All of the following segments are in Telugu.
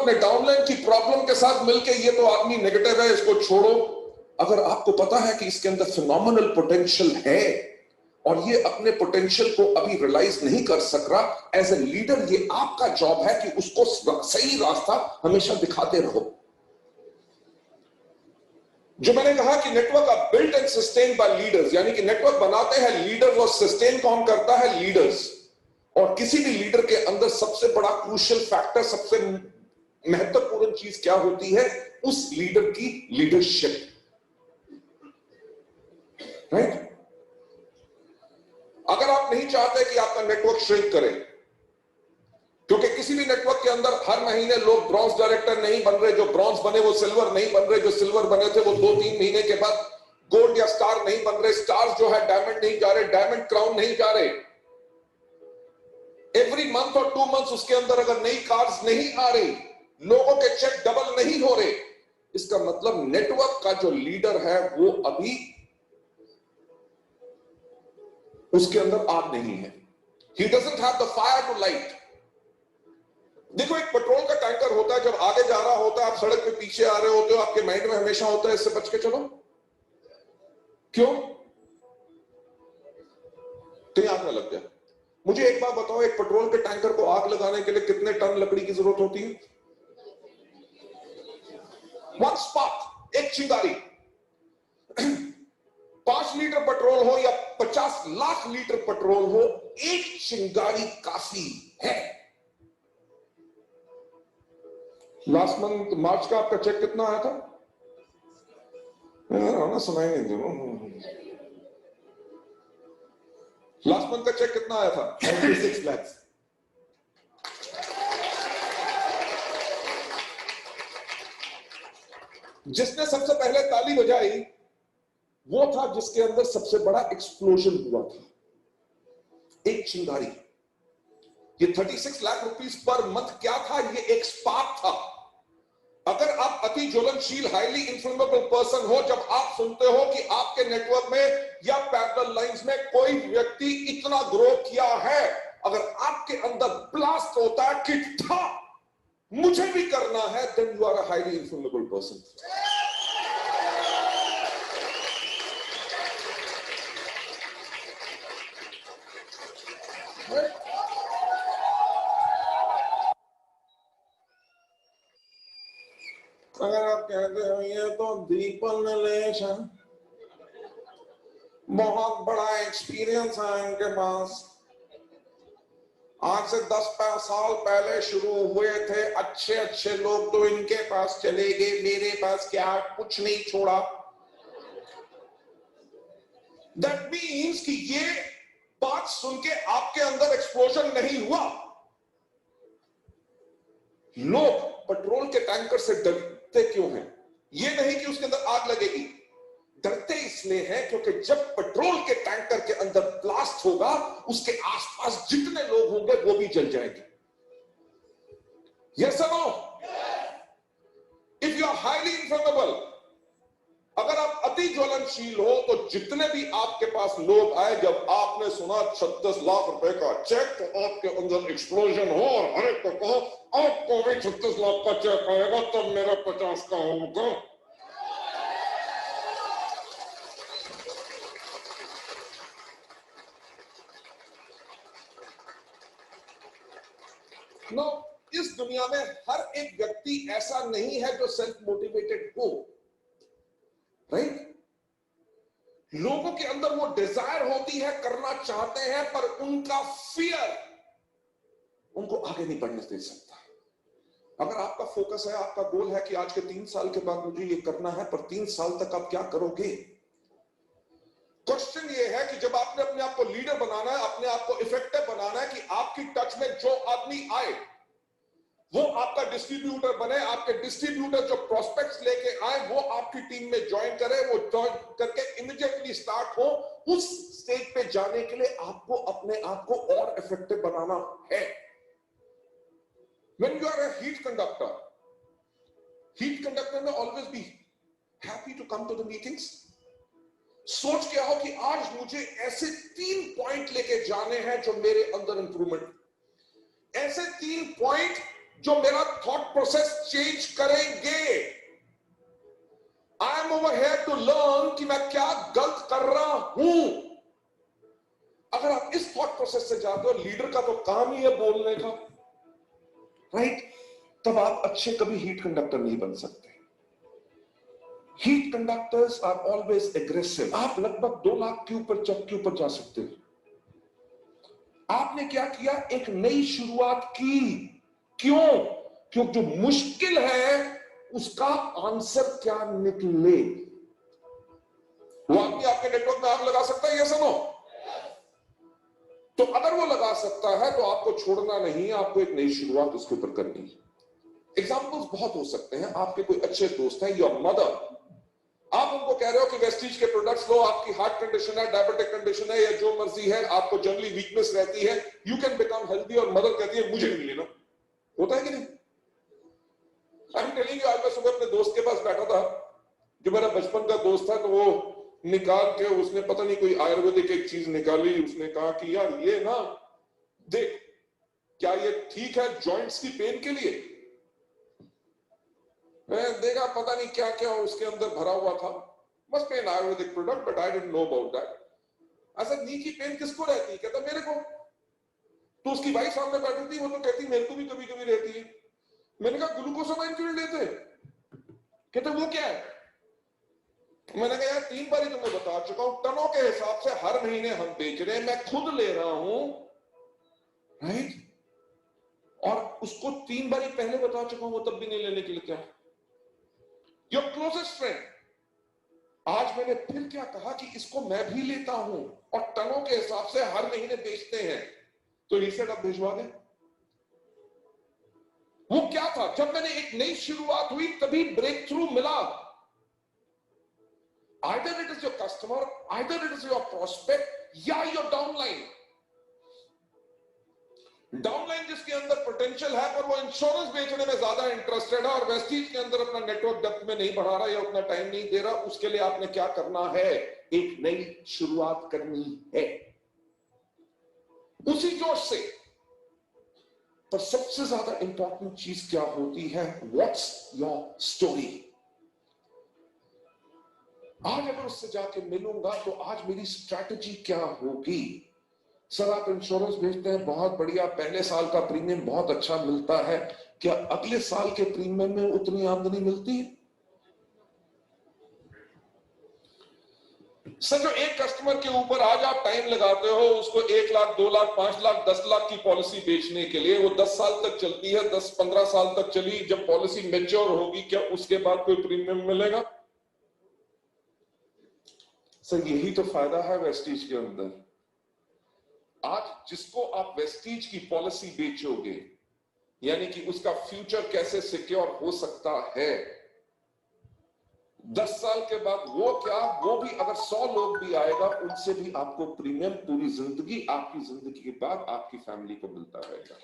अपने डाउनलाइन की प्रॉब्लम के साथ मिलके ये तो आदमी नेगेटिव है, इसको छोड़ो। अगर आपको पता है कि इसके अंदर फिनोमिनल पोटेंशियल है और ये अपने पोटेंशियल को अभी रियलाइज नहीं कर सक रहा, एज ए लीडर ये आपका जॉब है कि उसको सही रास्ता हमेशा दिखाते रहो। जो मैंने कहा कि network are built and sustain by leaders, यानी कि नेटवर्क बनाते हैं लीडर्स और सस्टेन कौन करता है? लीडर्स। और किसी भी लीडर के अंदर सबसे बड़ा क्रूशियल फैक्टर, सबसे महत्वपूर्ण चीज क्या होती है? उस लीडर की लीडरशिप, राइट? अगर आप नहीं चाहते कि आपका नेटवर्क श्रिंक करे, क्योंकि किसी भी नेटवर्क के अंदर हर महीने लोग ब्रॉन्ज डायरेक्टर नहीं बन रहे, जो ब्रॉन्ज बने वो सिल्वर नहीं बन रहे, जो सिल्वर बने थे वो 2-3 महीने के बाद गोल्ड या स्टार नहीं बन रहे, स्टार्स जो है डायमंड नहीं जा रहे, डायमंड क्राउन नहीं जा रहे। एवरी मंथ और 2 मंथ्स उसके अंदर अगर नई कार्स नहीं आ रही, लोगों के चेक डबल नहीं हो रहे, इसका मतलब नेटवर्क का जो लीडर है वो अभी उसके अंदर आग नहीं है। He doesn't have the fire to light। देखो, एक पेट्रोल का टैंकर होता है, जब आगे जा रहा होता है, आप सड़क पे पीछे आ रहे होते हो, आपके माइंड में हमेशा होता है इससे बच के चलो। क्यों? कहीं आग ना लग जाए। मुझे एक बात बताओ, एक पेट्रोल के टैंकर को आग लगाने के लिए कितने टन लकड़ी की जरूरत होती है? 1 स्पार्क, एक चिंगारी। 5 लीटर पेट्रोल हो या 50 लाख लीटर पेट्रोल हो, एक चिंगारी काफी है। लास्ट मंथ मार्च का आपका चेक कितना आया था? ना सुनाई नहीं दे। लास्ट मंथ का चेक कितना आया था? 96 लाख। जिसने सबसे पहले ताली बजाई वो था जिसके अंदर सबसे बड़ा एक्सप्लोजन हुआ था, एक चिंगारी। ये 36 लाख रुपीस पर मंथ क्या था? ये एक स्पार्क था। अगर आप अति ज्वलनशील हाईली इन्फ्लेमेबल पर्सन हो, जब आप सुनते हो कि आपके नेटवर्क में या पैरेलल लाइंस में कोई व्यक्ति इतना ग्रो किया है, अगर आपके अंदर ब्लास्ट होता है कि था मुझे भी करना है, then you are a highly inflammable person. अगर आप कहते हो ये तो दीपन नलेश है, बहुत बड़ा एक्सपीरियंस है इनके पास, आज से 10 साल पहले शुरू हुए थे, अच्छे अच्छे लोग तो इनके पास चले गए, मेरे पास क्या कुछ नहीं छोड़ा। दैट मीन्स कि ये बात सुन के आपके अंदर एक्सप्लोजन नहीं हुआ। लोग पेट्रोल के टैंकर से डरते क्यों हैं? ये नहीं कि उसके अंदर आग लगेगी, डरते इसलिए हैं क्योंकि जब पेट्रोल के टैंकर के अंदर ब्लास्ट होगा, उसके आसपास जितने लोग होंगे वो भी जल जाएंगे। यस और no? If you are highly inflammable, अगर आप अति ज्वलनशील हो, तो जितने भी आपके पास लोग आए, जब आपने सुना 36 लाख रुपए का चेक, तो आपके अंदर एक्सप्लोजन हो और हर एक को कहो आपको भी 36 लाख का चेक आएगा, तब मेरा 50 का होगा। नो, इस दुनिया में हर एक व्यक्ति ऐसा नहीं है जो सेल्फ मोटिवेटेड हो, राइट? लोगों के अंदर वो डिजायर होती है, करना चाहते हैं, पर उनका फियर उनको आगे नहीं बढ़ने दे सकता। अगर आपका फोकस है, आपका गोल है कि आज के 3 साल के बाद मुझे ये करना है, पर 3 साल तक आप क्या करोगे? क्वेश्चन ये है कि जब आपने अपने आप को लीडर बनाना है, अपने आप को इफेक्टिव बनाना है, कि आपकी टच में जो आदमी आए वो आपका डिस्ट्रीब्यूटर बने, आपके डिस्ट्रीब्यूटर जो प्रोस्पेक्ट्स लेके आए वो आपकी टीम में ज्वाइन करे, वो ज्वाइन करके इमीडिएटली स्टार्ट हो, उस स्टेज पे जाने के लिए आपको अपने आप को और इफेक्टिव बनाना है। When you are a heat conductor में always be happy to come to the meetings। सोच के आओ कि आज मुझे ऐसे 3 पॉइंट लेके जाने हैं जो मेरे अंदर इंप्रूवमेंट, ऐसे 3 पॉइंट जो मेरा थॉट प्रोसेस चेंज करेंगे। I am over here to learn कि मैं क्या गलत कर रहा हूं। अगर आप इस थॉट प्रोसेस से जाते हो, लीडर का तो काम ही है बोलने का, राइट? तब आप अच्छे कभी हीट कंडक्टर नहीं बन सकते। Heat conductors are always aggressive. आप लगभग 2 लाख के ऊपर चक के ऊपर जा सकते हो। आपने क्या किया? एक नई शुरुआत की। क्यों? क्योंकि जो मुश्किल है उसका आंसर क्या निकले। वो आदमी आपके नेटवर्क में आग लगा सकता है, यस और नो? तो अगर वो लगा सकता है तो आपको छोड़ना नहीं, आपको एक नई शुरुआत उसके ऊपर करनी है। एग्जाम्पल्स बहुत हो सकते हैं। आपके कोई अच्छे दोस्त हैं, योर मदर, आप उनको कह रहे हो कि वेस्टीज के प्रोडक्ट्स लो, आपकी हार्ट कंडीशन है, डायबिटिक कंडीशन है या जो मर्जी है, आपको जनरली वीकनेस रहती है, यू कैन बिकम हेल्दी, और मदर कहती है मुझे नहीं लेना। होता है कि नहीं? आई एम टेलिंग यू, आज मैं सुबह अपने दोस्त के पास बैठा था, जो मेरा बचपन का दोस्त था, तो वो निकाल के उसने पता नहीं कोई आयुर्वेदिक एक चीज निकाली। उसने कहा कि यार ये ना देख, क्या ये ठीक है जॉइंट्स की पेन के लिए? मैं देखा पता नहीं क्या क्या उसके अंदर भरा हुआ था, must be an ayurvedic product, but I didn't know about that. ऐसा नी की पेन किसको रहती है? कहता मेरे को। तो उसकी वाइफ सामने बैठी थी, वो तो कहती मेरे को भी कभी कभी रहती है। मैंने कहा ग्लूकोसामाइन क्यों लेते? कहते वो क्या है? मैंने कहा यार 3 बार ही तुम्हें बता चुका हूं, टनों के हिसाब से हर महीने हम बेच रहे हैं, मैं खुद ले रहा हूं, राइट? और उसको 3 बार ही पहले बता चुका हूं, वो तब भी नहीं लेने के लिए क्या? योर क्लोजेस्ट फ्रेंड, आज मैंने फिर क्या कहा कि इसको मैं भी लेता हूं और टनों के हिसाब से हर महीने बेचते हैं, तो रीसेट अब भिजवा दें। वो क्या था? जब मैंने एक नई शुरुआत हुई तभी ब्रेक थ्रू मिला। Either it is your customer, either it is your prospect, या your downline। डाउनलाइन जिसके अंदर पोटेंशियल है पर वो इंश्योरेंस बेचने में ज्यादा इंटरेस्टेड है और वेस्टीज के अंदर अपना नेटवर्क डेप्थ में नहीं बढ़ा रहा या उतना टाइम नहीं दे रहा, उसके लिए आपने क्या करना है? एक नई शुरुआत करनी है उसी जोश से। पर सबसे ज्यादा इंपॉर्टेंट चीज क्या होती है? What's your story. आज अगर उससे जाके मिलूंगा तो आज मेरी स्ट्रैटेजी क्या होगी? सर आप इंश्योरेंस भेजते हैं, बहुत बढ़िया, पहले साल का प्रीमियम बहुत अच्छा मिलता है, क्या अगले साल के प्रीमियम में उतनी आमदनी मिलती है? सर जो एक कस्टमर के ऊपर आज आप टाइम लगाते हो उसको 1 लाख 2 लाख 5 लाख 10 लाख की पॉलिसी बेचने के लिए, वो 10 साल तक चलती है, 10-15 साल तक चली, जब पॉलिसी मैच्योर होगी क्या उसके बाद कोई प्रीमियम मिलेगा? सर यही तो फायदा है वेस्टीज के अंदर। आज जिसको आप वेस्टीज की पॉलिसी बेचोगे, यानी कि उसका फ्यूचर कैसे सिक्योर हो सकता है, 10 साल के बाद वो क्या, वो भी अगर 100 लोग भी आएगा उनसे भी आपको प्रीमियम पूरी जिंदगी, आपकी जिंदगी के बाद आपकी फैमिली को मिलता रहेगा।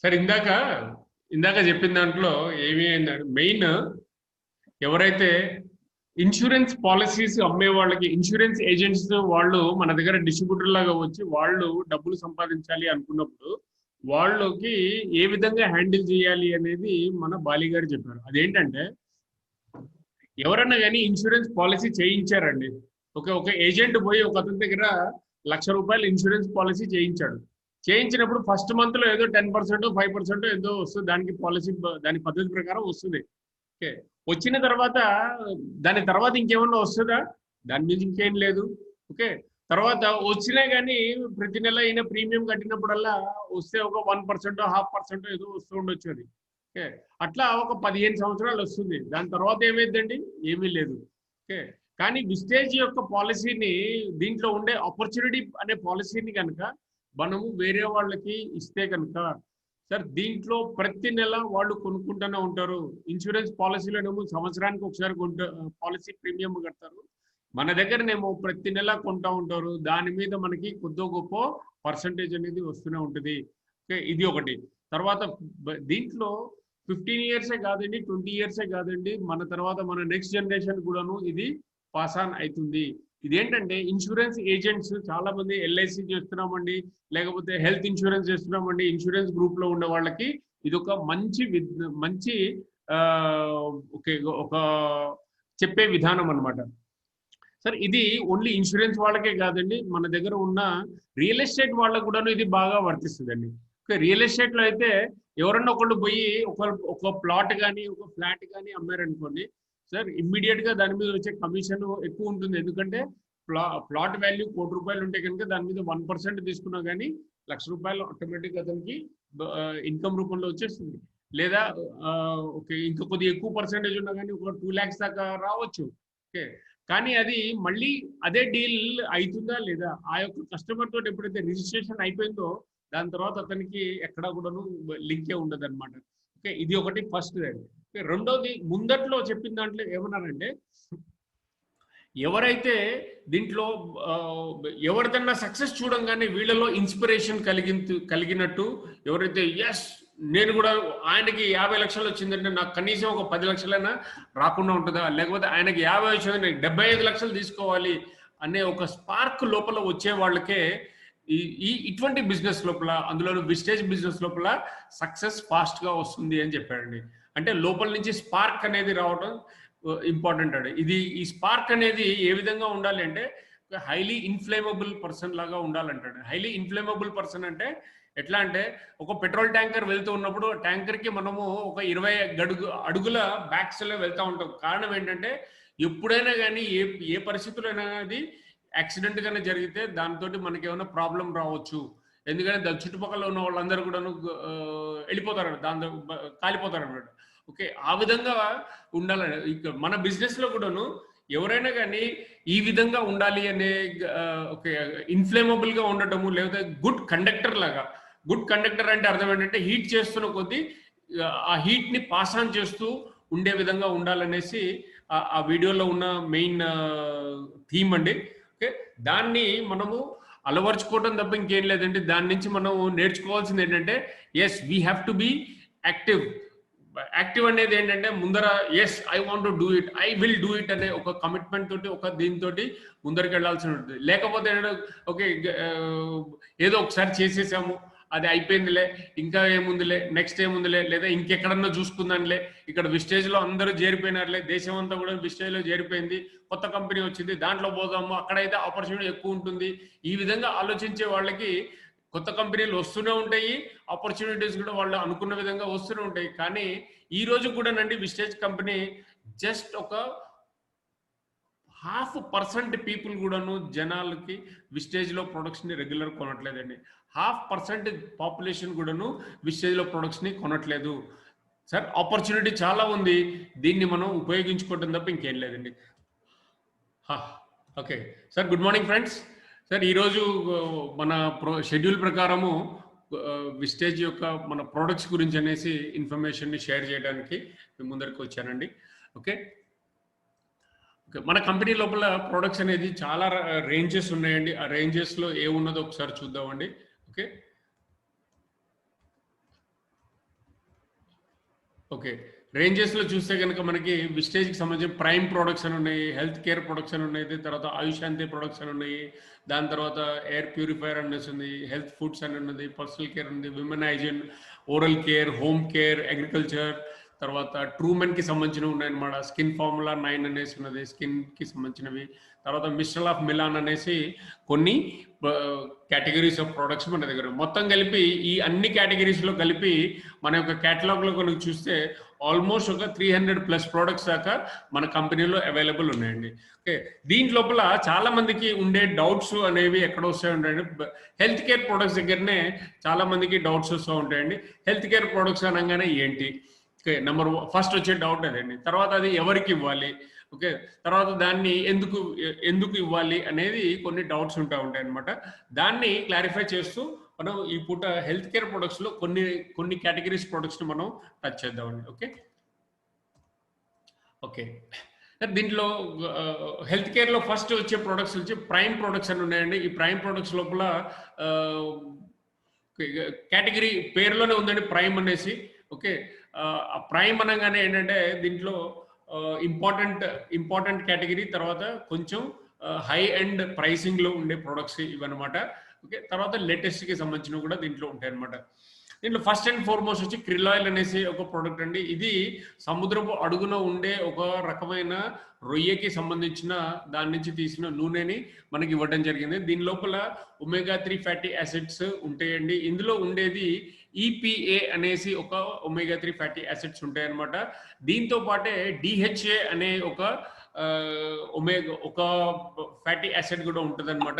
सर ఇందాక చెప్పిన దాంట్లో ఏమి మెయిన్ ఎవరైతే ఇన్సూరెన్స్ పాలసీస్ అమ్మే వాళ్ళకి ఇన్సూరెన్స్ ఏజెంట్స్ వాళ్ళు మన దగ్గర డిస్ట్రిబ్యూటర్ లాగా వచ్చి వాళ్ళు డబ్బులు సంపాదించాలి అనుకున్నప్పుడు వాళ్ళకి ఏ విధంగా హ్యాండిల్ చేయాలి అనేది మన బాలి గారు చెప్పారు. అదేంటంటే ఎవరన్నా కానీ ఇన్సూరెన్స్ పాలసీ చేయించారండి, ఒక ఏజెంట్ పోయి ఒక అతని దగ్గర ₹1,00,000 ఇన్సూరెన్స్ పాలసీ చేయించినప్పుడు ఫస్ట్ మంత్ లో ఏదో 10% 5% ఏదో వస్తుంది, దానికి పాలసీ దాని పద్ధతి ప్రకారం వస్తుంది. ఓకే, వచ్చిన తర్వాత దాని తర్వాత ఇంకేమన్నా వస్తుందా? దాని మీద ఇంకేం లేదు. ఓకే, తర్వాత వచ్చినా కానీ ప్రతి నెల అయినా ప్రీమియం కట్టినప్పుడల్లా వస్తే ఒక 1% 0.5% ఏదో వస్తూ ఉండొచ్చు అది. ఓకే, అట్లా ఒక 15 సంవత్సరాలు వస్తుంది. దాని తర్వాత ఏమైందండి? ఏమీ లేదు. ఓకే, కానీ విస్టేజ్ యొక్క పాలసీని, దీంట్లో ఉండే ఆపర్చునిటీ అనే పాలసీని కనుక మనము వేరే వాళ్ళకి ఇస్తే కనుక సార్ దీంట్లో ప్రతి నెల వాళ్ళు కొనుక్కుంటూనే ఉంటారు. ఇన్సూరెన్స్ పాలసీలోనేమో సంవత్సరానికి ఒకసారి పాలసీ ప్రీమియం కడతారు, మన దగ్గరనేమో ప్రతి నెల కొంటూ ఉంటారు. దాని మీద మనకి కొద్దో గొప్ప పర్సంటేజ్ అనేది వస్తూనే ఉంటుంది. ఓకే, ఇది ఒకటి. తర్వాత దీంట్లో 15 ఇయర్సే కాదండి, 20 ఇయర్సే కాదండి, మన తర్వాత మన నెక్స్ట్ జనరేషన్ కూడాను ఇది పాస్ ఆన్ అవుతుంది. ఇదేంటంటే ఇన్సూరెన్స్ ఏజెంట్స్ చాలా మంది ఎల్ఐసి చేస్తున్నామండి, లేకపోతే హెల్త్ ఇన్సూరెన్స్ చేస్తున్నామండి, ఇన్సూరెన్స్ గ్రూప్ లో ఉన్న వాళ్ళకి ఇది ఒక మంచి ఓకే ఒక చెప్పే విధానం అన్నమాట. సార్ ఇది ఓన్లీ ఇన్సూరెన్స్ వాళ్ళకే కాదండి, మన దగ్గర ఉన్న రియల్ ఎస్టేట్ వాళ్ళకు కూడాను ఇది బాగా వర్తిస్తుందండి. రియల్ ఎస్టేట్ లో అయితే ఎవరన్నా ఒకళ్ళు పోయి ఒక ప్లాట్ కానీ ఒక ఫ్లాట్ కానీ అమ్మారనుకోండి సార్, ఇమ్మీడియట్ గా దాని మీద వచ్చే కమిషన్ ఎక్కువ ఉంటుంది. ఎందుకంటే ప్లాట్ వాల్యూ ₹1,00,00,000 ఉంటే కనుక దాని మీద 1% తీసుకున్నా కానీ ₹1,00,000 ఆటోమేటిక్ అతనికి ఇన్కమ్ రూపంలో వచ్చేస్తుంది. లేదా ఓకే ఇంకా కొద్దిగా ఎక్కువ పర్సెంటేజ్ ఉన్నా కానీ ఒక 2 lakhs దాకా రావచ్చు. ఓకే, కానీ అది మళ్ళీ అదే డీల్ అవుతుందా లేదా, ఆ యొక్క కస్టమర్ తోటి ఎప్పుడైతే రిజిస్ట్రేషన్ అయిపోయిందో దాని తర్వాత అతనికి ఎక్కడా కూడాను లింకే ఉండదు అనమాట. ఓకే, ఇది ఒకటి ఫస్ట్. రెండోది ముందట్లో చెప్పిన దాంట్లో ఏమన్నారంటే, ఎవరైతే దీంట్లో ఎవరిదన్నా సక్సెస్ చూడంగానే వీళ్ళలో ఇన్స్పిరేషన్ కలిగినట్టు ఎవరైతే ఎస్ నేను కూడా ఆయనకి 50 లక్షలు వచ్చిందంటే నాకు కనీసం ఒక 10 లక్షలైనా రాకుండా ఉంటుందా, లేకపోతే ఆయనకి 50 వచ్చింది నేను 75 లక్షలు తీసుకోవాలి అనే ఒక స్పార్క్ లోపల వచ్చే వాళ్ళకే ఇటువంటి బిజినెస్ లోపల, అందులో విస్టేజ్ బిజినెస్ లోపల సక్సెస్ ఫాస్ట్ గా వస్తుంది అని చెప్పాడండి. అంటే లోపల నుంచి స్పార్క్ అనేది రావడం ఇంపార్టెంట్ అండి. ఈ స్పార్క్ అనేది ఏ విధంగా ఉండాలి అంటే హైలీ ఇన్ఫ్లేమబుల్ పర్సన్ లాగా ఉండాలంటాడు. హైలీ ఇన్ఫ్లేమబుల్ పర్సన్ అంటే ఎట్లా అంటే, ఒక పెట్రోల్ ట్యాంకర్ వెళ్తూ ఉన్నప్పుడు ట్యాంకర్ కి మనము ఒక 20 అడుగుల బ్యాక్స్ లో వెళ్తూ ఉంటాం. కారణం ఏంటంటే ఎప్పుడైనా కానీ ఏ పరిస్థితుల్లో అయినా అది యాక్సిడెంట్ గానే జరిగితే దాంతో మనకి ఏమైనా ప్రాబ్లం రావచ్చు. ఎందుకంటే దాని చుట్టుపక్కల ఉన్న వాళ్ళందరూ కూడా వెళ్ళిపోతారు, దాంతో కాలిపోతారు అన్నమాట. ఓకే, ఆ విధంగా ఉండాలని ఇక మన బిజినెస్ లో కూడాను ఎవరైనా కానీ ఈ విధంగా ఉండాలి అనే ఓకే ఇన్ఫ్లేమబుల్ గా ఉండటము, లేకపోతే గుడ్ కండక్టర్ లాగా. గుడ్ కండక్టర్ అంటే అర్థం ఏంటంటే హీట్ చేస్తున్న కొద్దీ ఆ హీట్ ని పాస్ ఆన్ చేస్తూ ఉండే విధంగా ఉండాలనేసి ఆ వీడియోలో ఉన్న మెయిన్ థీమ్ అండి. ఓకే, దాన్ని మనము అలవర్చుకోవడం తప్ప ఇంకేం లేదండి. దాని నుంచి మనం నేర్చుకోవాల్సింది ఏంటంటే yes we have to be active. Active అనేది ఏంటంటే ముందర yes I want to do it, I will do it అనే ఒక కమిట్మెంట్ తోటి ఒక దీంతో ముందరికి వెళ్ళాల్సి ఉంటుంది. లేకపోతే ఓకే ఏదో ఒకసారి చేసేసాము, అది అయిపోయిందిలే, ఇంకా ఏముందిలే, నెక్స్ట్ ఏముందిలే, లేదా ఇంకెక్కడన్నా చూసుకుందాంలే, ఇక్కడ విస్టేజ్ లో అందరూ చేరిపోయినారులే, దేశం అంతా కూడా విస్టేజ్ లో చేరిపోయింది, కొత్త కంపెనీ వచ్చింది దాంట్లో పోదాము, అక్కడైతే ఆపర్చునిటీ ఎక్కువ ఉంటుంది. ఈ విధంగా ఆలోచించే వాళ్ళకి కొత్త కంపెనీలు వస్తూనే ఉంటాయి, ఆపర్చునిటీస్ కూడా వాళ్ళు అనుకున్న విధంగా వస్తూనే ఉంటాయి. కానీ ఈ రోజు కూడా నండి విస్టేజ్ కంపెనీ జస్ట్ ఒక 0.5% పీపుల్ కూడాను జనాలకి విస్టేజ్ లో ప్రొడక్ట్స్ ని రెగ్యులర్ కొనట్లేదండి. 0.5% పాపులేషన్ కూడాను విస్టేజ్ లో ప్రొడక్ట్స్ ని కొనట్లేదు. సార్ ఆపర్చునిటీ చాలా ఉంది, దీన్ని మనం ఉపయోగించుకోవడం తప్ప ఇంకేం లేదండి. Okay sir, good morning friends. Sir ఈరోజు మన షెడ్యూల్ ప్రకారము విస్టేజ్ యొక్క మన ప్రోడక్ట్స్ గురించి అనేసి ఇన్ఫర్మేషన్ ని షేర్ చేయడానికి ముందరికి వచ్చానండి. ఓకే, మన కంపెనీ లోపల ప్రొడక్ట్స్ అనేది చాలా రేంజెస్ ఉన్నాయండి. ఆ రేంజెస్ లో ఏమున్నదో ఒకసారి చూద్దామండి. ఓకే ఓకే రేంజెస్ లో చూస్తే కనుక మనకి విస్టేజ్ కి సంబంధించిన ప్రైమ్ ప్రొడక్ట్స్ అని ఉన్నాయి, హెల్త్ కేర్ ప్రొడక్ట్స్ అని ఉన్నాయి, తర్వాత ఆయుషాంతి ప్రొడక్ట్స్ అని ఉన్నాయి, దాని తర్వాత ఎయిర్ ప్యూరిఫైయర్ అనేసి ఉంది, హెల్త్ ఫుడ్స్ అని ఉన్నది, పర్సనల్ కేర్ ఉంది, women hygiene, oral care, home care, agriculture, తర్వాత ట్రూమెన్ కి సంబంధించినవి ఉన్నాయన్నమాట. స్కిన్ ఫార్ములా 9 అనేసి ఉన్నది, స్కిన్ కి సంబంధించినవి. తర్వాత మిస్టల్ ఆఫ్ మిలాన్ అనేసి కొన్ని కేటగిరీస్ ఆఫ్ ప్రొడక్ట్స్ మన దగ్గర మొత్తం కలిపి, ఈ అన్ని కేటగిరీస్ లో కలిపి మన యొక్క కేటలాగ్ లో కనుక చూస్తే ఆల్మోస్ట్ ఒక 300+ ప్రొడక్ట్స్ దాకా మన కంపెనీలో అవైలబుల్ ఉన్నాయండి. ఓకే, దీని లోపల చాలా మందికి ఉండే డౌట్స్ అనేవి ఎక్కడ వస్తాయి ఉంటాయండి, హెల్త్ కేర్ ప్రొడక్ట్స్ దగ్గరనే చాలా మందికి డౌట్స్ వస్తూ ఉంటాయండి. హెల్త్ కేర్ ప్రొడక్ట్స్ అనగానే ఏంటి, ఓకే నెంబర్ ఫస్ట్ వచ్చే డౌట్ అదండి. తర్వాత అది ఎవరికి ఇవ్వాలి, ఓకే తర్వాత దాన్ని ఎందుకు ఇవ్వాలి అనేది కొన్ని డౌట్స్ ఉంటాయి అనమాట. దాన్ని క్లారిఫై చేస్తూ మనం ఈ పూట హెల్త్ కేర్ ప్రొడక్ట్స్ లో కొన్ని కేటగిరీస్ ప్రొడక్ట్స్ ని మనం టచ్ చేద్దామండి. ఓకే ఓకే దీంట్లో హెల్త్ కేర్ లో ఫస్ట్ వచ్చే ప్రొడక్ట్స్ వచ్చి ప్రైమ్ ప్రొడక్ట్స్ అని ఉన్నాయండి. ఈ ప్రైమ్ ప్రొడక్ట్స్ లోపల కేటగిరీ పేరులోనే ఉందండి ప్రైమ్ అనేసి. ఓకే, ప్రైమ్ అనగానే ఏంటంటే దీంట్లో ఇంపార్టెంట్ కేటగిరీ, తర్వాత కొంచెం హై అండ్ ప్రైసింగ్ లో ఉండే ప్రొడక్ట్స్ ఇవన్నమాట. ఓకే, తర్వాత లేటెస్ట్ కి సంబంధించినవి కూడా దీంట్లో ఉంటాయి అనమాట. దీంట్లో ఫస్ట్ అండ్ ఫార్మోస్ట్ వచ్చి krill oil అనేసి ఒక ప్రోడక్ట్ అండి. ఇది సముద్రపు అడుగున ఉండే ఒక రకమైన రొయ్యకి సంబంధించిన దాని నుంచి తీసిన నూనెని మనకి ఇవ్వడం జరిగింది. దీని లోపల omega-3 ఫ్యాటీ యాసిడ్స్ ఉంటాయండి. ఇందులో ఉండేది EPA అనేసి ఒక omega-3 ఫ్యాటీ యాసిడ్స్ ఉంటాయన్నమాట. దీంతో పాటే DHA అనే ఒక ఫ్యాటీ యాసిడ్ కూడా ఉంటుంది అనమాట.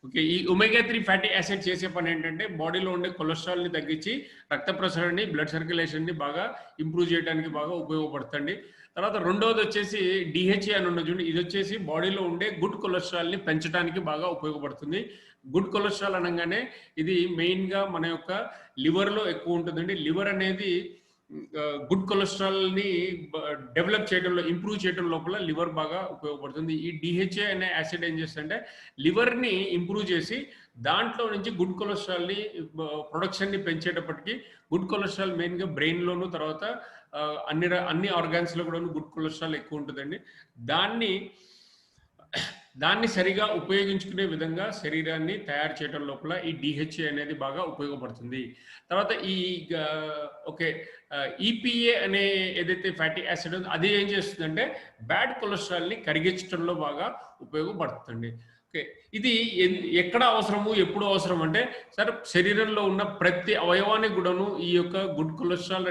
ఓకే, ఈ omega-3 ఫ్యాటీ యాసిడ్ చేసే పని ఏంటంటే బాడీలో ఉండే కొలెస్ట్రాల్ ని తగ్గించి రక్త ప్రసరణని, బ్లడ్ సర్క్యులేషన్ ని బాగా ఇంప్రూవ్ చేయడానికి బాగా ఉపయోగపడుతుంది. తర్వాత రెండోది వచ్చేసి DHA అని ఉన్న చూడండి, ఇది వచ్చేసి బాడీలో ఉండే గుడ్ కొలెస్ట్రాల్ ని పెంచడానికి బాగా ఉపయోగపడుతుంది. గుడ్ కొలెస్ట్రాల్ అనగానే ఇది మెయిన్ గా మన యొక్క లివర్ లో ఎక్కువ ఉంటుందండి. లివర్ అనేది గుడ్ కొలెస్ట్రాల్ ని డెవలప్ చేయడంలో, ఇంప్రూవ్ చేయడం లోపల లివర్ బాగా ఉపయోగపడుతుంది. ఈ DHA అనే యాసిడ్ ఏం చేస్తుందంటే లివర్ ని ఇంప్రూవ్ చేసి దాంట్లో నుంచి గుడ్ కొలెస్ట్రాల్ ని ప్రొడక్షన్ ని పెంచేటప్పటికి, గుడ్ కొలెస్ట్రాల్ మెయిన్ గా బ్రెయిన్ లోను, తర్వాత అన్ని ఆర్గాన్స్ లో కూడా గుడ్ కొలెస్ట్రాల్ ఎక్కువ ఉంటుందండి. దాన్ని సరిగా ఉపయోగించుకునే విధంగా శరీరాన్ని తయారు చేయడం లోపల ఈ DHA అనేది బాగా ఉపయోగపడుతుంది. తర్వాత ఈ EPA అనే ఏదైతే ఫ్యాటీ యాసిడ్ ఉందో అది ఏం చేస్తుందంటే బ్యాడ్ కొలెస్ట్రాల్ ని కరిగించడంలో బాగా ఉపయోగపడుతుంది. ఓకే, ఇది ఎక్కడ అవసరము, ఎప్పుడు అవసరం అంటే సార్ శరీరంలో ఉన్న ప్రతి అవయవానికి కూడాను ఈ యొక్క గుడ్ కొలెస్ట్రాల్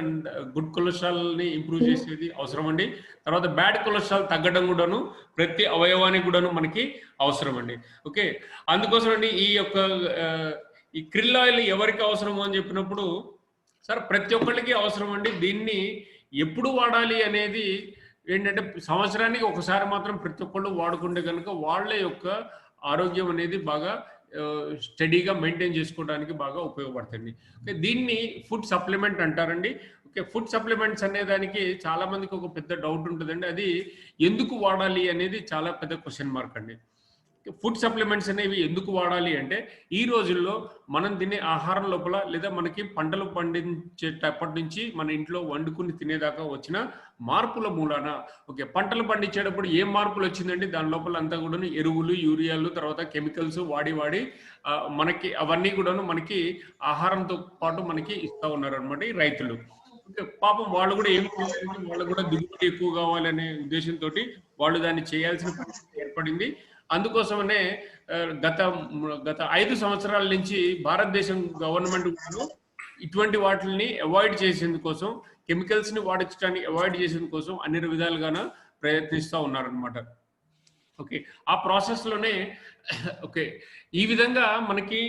ని ఇంప్రూవ్ చేసేది అవసరం అండి. తర్వాత బ్యాడ్ కొలెస్ట్రాల్ తగ్గడం కూడాను ప్రతి అవయవానికి కూడాను మనకి అవసరం అండి. ఓకే, అందుకోసం అండి ఈ krill oil ఎవరికి అవసరము అని చెప్పినప్పుడు సార్ ప్రతి ఒక్కరికి అవసరం అండి. దీన్ని ఎప్పుడు వాడాలి అనేది ఏంటంటే సంవత్సరానికి ఒకసారి మాత్రం ప్రతి ఒక్కళ్ళు వాడుకుంటే కనుక వాళ్ళ యొక్క ఆరోగ్యం అనేది బాగా స్టడీగా మెయింటైన్ చేసుకోవడానికి బాగా ఉపయోగపడుతుంది. ఓకే, దీన్ని ఫుడ్ సప్లిమెంట్ అంటారండి. ఓకే, ఫుడ్ సప్లిమెంట్స్ అనే దానికి చాలా మందికి ఒక పెద్ద డౌట్ ఉంటుందండి. అది ఎందుకు వాడాలి అనేది చాలా పెద్ద క్వశ్చన్ మార్క్ అండి. ఫుడ్ సప్లిమెంట్స్ అనేవి ఎందుకు వాడాలి అంటే ఈ రోజుల్లో మనం తినే ఆహారం లోపల లేదా మనకి పంటలు పండించేటప్పటి నుంచి మన ఇంట్లో వండుకుని తినేదాకా వచ్చిన మార్పుల మూలాన, ఓకే, పంటలు పండించేటప్పుడు ఏం మార్పులు వచ్చిందండి, దాని లోపల అంతా కూడా ఎరువులు, యూరియాలు, తర్వాత కెమికల్స్ వాడి మనకి అవన్నీ కూడాను మనకి ఆహారంతో పాటు మనకి ఇస్తా ఉన్నారు అనమాట ఈ రైతులు. పాపం వాళ్ళు కూడా ఏం చేయాలంటే వాళ్ళు కూడా దిగుబడి ఎక్కువ కావాలనే ఉద్దేశంతో వాళ్ళు దాన్ని చేయాల్సిన పరిస్థితి ఏర్పడింది. అందుకోసమనే గత 5 సంవత్సరాల నుంచి భారతదేశం గవర్నమెంట్ ఇటువంటి వాటిని అవాయిడ్ చేసేందుకోసం, కెమికల్స్ ని వాడించడానికి అవాయిడ్ చేసేందుకోసం అన్ని విధాలుగానే ప్రయత్నిస్తూ ఉన్నారనమాట. ఓకే, ఆ ప్రాసెస్ లోనే ఓకే ఈ విధంగా మనకి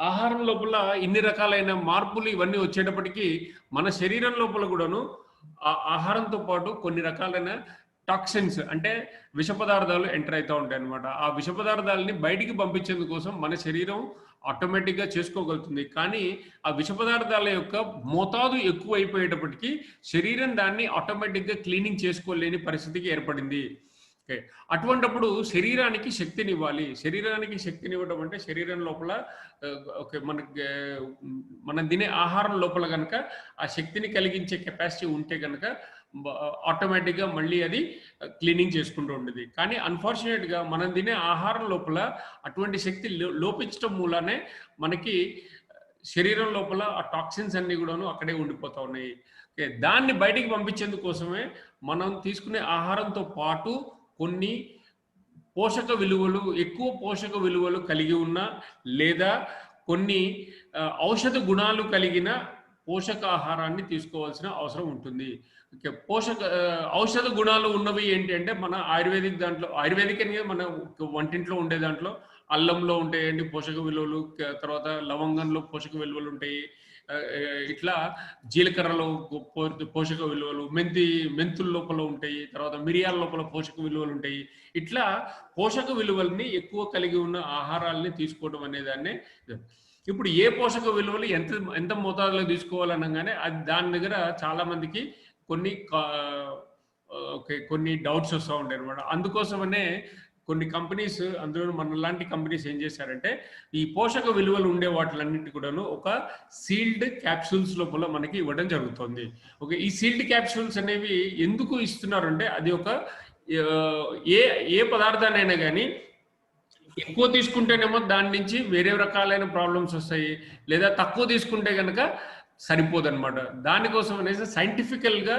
ఆహారం లోపల ఇన్ని రకాలైన మార్పులు ఇవన్నీ వచ్చేటప్పటికి మన శరీరం లోపల కూడాను ఆ ఆహారంతో పాటు కొన్ని రకాలైన టాక్సిన్స్ అంటే విష పదార్థాలు ఎంటర్ అవుతూ ఉంటాయి అనమాట. ఆ విష పదార్థాలని బయటికి పంపించేందుకోసం మన శరీరం ఆటోమేటిక్ గా చేసుకోగలుగుతుంది. కానీ ఆ విష పదార్థాల యొక్క మోతాదు ఎక్కువ అయిపోయేటప్పటికీ శరీరం దాన్ని ఆటోమేటిక్ గా క్లీనింగ్ చేసుకోలేని పరిస్థితికి ఏర్పడింది. ఓకే, అటువంటప్పుడు శరీరానికి శక్తినివ్వాలి. శరీరానికి శక్తినివ్వడం అంటే శరీరం లోపల ఓకే మనం తినే ఆహారం లోపల కనుక ఆ శక్తిని కలిగించే కెపాసిటీ ఉంటే కనుక ఆటోమేటిక్ గా మళ్ళీ అది క్లీనింగ్ చేసుకుంటూ ఉండేది. కానీ అన్ఫార్చునేట్ గా మనం తినే ఆహారం లోపల అటువంటి శక్తి లోపించడం మూలానే మనకి శరీరం లోపల ఆ టాక్సిన్స్ అన్ని కూడాను అక్కడే ఉండిపోతా ఉన్నాయి. దాన్ని బయటికి పంపించేందుకోసమే మనం తీసుకునే ఆహారంతో పాటు కొన్ని పోషక విలువలు, ఎక్కువ పోషక విలువలు కలిగి ఉన్న లేదా కొన్ని ఔషధ గుణాలు కలిగిన పోషకాహారాన్ని తీసుకోవాల్సిన అవసరం ఉంటుంది. ఓకే, ఔషధ గుణాలు ఉన్నవి ఏంటి అంటే మన ఆయుర్వేదిక్ దాంట్లో, ఆయుర్వేదిక్ అని మన వంటింట్లో ఉండే దాంట్లో అల్లంలో ఉంటాయండి పోషక విలువలు, తర్వాత లవంగంలో పోషక విలువలు ఉంటాయి, ఇట్లా జీలకర్రలో పోషక విలువలు, మెంతుల లోపల ఉంటాయి, తర్వాత మిరియాల లోపల పోషక విలువలు ఉంటాయి. ఇట్లా పోషక విలువల్ని ఎక్కువ కలిగి ఉన్న ఆహారాలని తీసుకోవడం అనేదాన్ని. ఇప్పుడు ఏ పోషక విలువలు ఎంత మోతాదులో తీసుకోవాలనగానే అది దాని దగ్గర చాలా మందికి కొన్ని డౌట్స్ వస్తూ ఉంటాయి అనమాట. అందుకోసమనే కొన్ని కంపెనీస్, అందులో మన లాంటి కంపెనీస్ ఏం చేశారంటే ఈ పోషక విలువలు ఉండే వాటిలన్నింటి కూడాను ఒక సీల్డ్ క్యాప్సూల్స్ లోపల మనకి ఇవ్వడం జరుగుతుంది. ఓకే, ఈ సీల్డ్ క్యాప్సూల్స్ అనేవి ఎందుకు ఇస్తున్నారంటే అది ఒక ఏ పదార్థాన్నైనా కానీ ఎక్కువ తీసుకుంటేనేమో దాని నుంచి వేరే రకాలైన ప్రాబ్లమ్స్ వస్తాయి, లేదా తక్కువ తీసుకుంటే కనుక సరిపోదు అనమాట. దానికోసం అనేసి సైంటిఫికల్ గా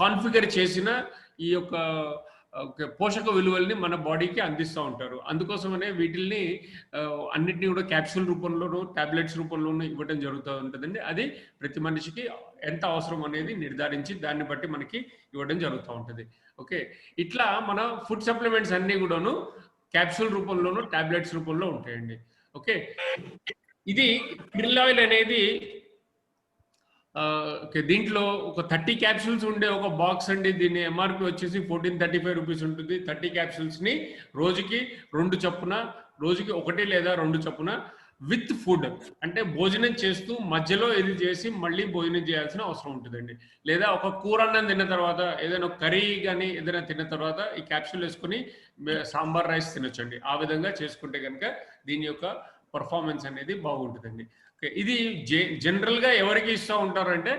కాన్ఫిగర్ చేసిన ఈ యొక్క పోషక విలువల్ని మన బాడీకి అందిస్తూ ఉంటారు. అందుకోసమనే వీటిల్ని అన్నిటిని కూడా క్యాప్సూల్ రూపంలోనూ టాబ్లెట్స్ రూపంలోనూ ఇవ్వడం జరుగుతూ ఉంటుందండి. అది ప్రతి మనిషికి ఎంత అవసరం అనేది నిర్ధారించి దాన్ని బట్టి మనకి ఇవ్వడం జరుగుతూ ఉంటుంది. ఓకే, ఇట్లా మన ఫుడ్ సప్లిమెంట్స్ అన్ని కూడాను క్యాప్సూల్ రూపంలోనూ టాబ్లెట్స్ రూపంలో ఉంటాయండి. ఓకే, ఇది krill ఆయిల్ అనేది దీంట్లో ఒక 30 క్యాప్సూల్స్ ఉండే ఒక బాక్స్ అండి. దీని ఎంఆర్పి వచ్చేసి 1435 రూపీస్ ఉంటుంది. 30 క్యాప్సూల్స్ ని రోజుకి 2 చొప్పున, రోజుకి 1 లేదా 2 చొప్పున విత్ ఫుడ్, అంటే భోజనం చేస్తూ మధ్యలో ఇది చేసి మళ్ళీ భోజనం చేయాల్సిన అవసరం ఉంటుందండి. లేదా ఒక కూర అన్నం తిన్న తర్వాత, ఏదైనా కర్రీ కానీ ఏదైనా తిన్న తర్వాత ఈ క్యాప్సూల్ వేసుకుని సాంబార్ రైస్ తినొచ్చండి. ఆ విధంగా చేసుకుంటే కనుక దీని యొక్క పర్ఫార్మెన్స్ అనేది బాగుంటుందండి. ఇది జనరల్ గా ఎవరికి ఇస్తూ ఉంటారంటే,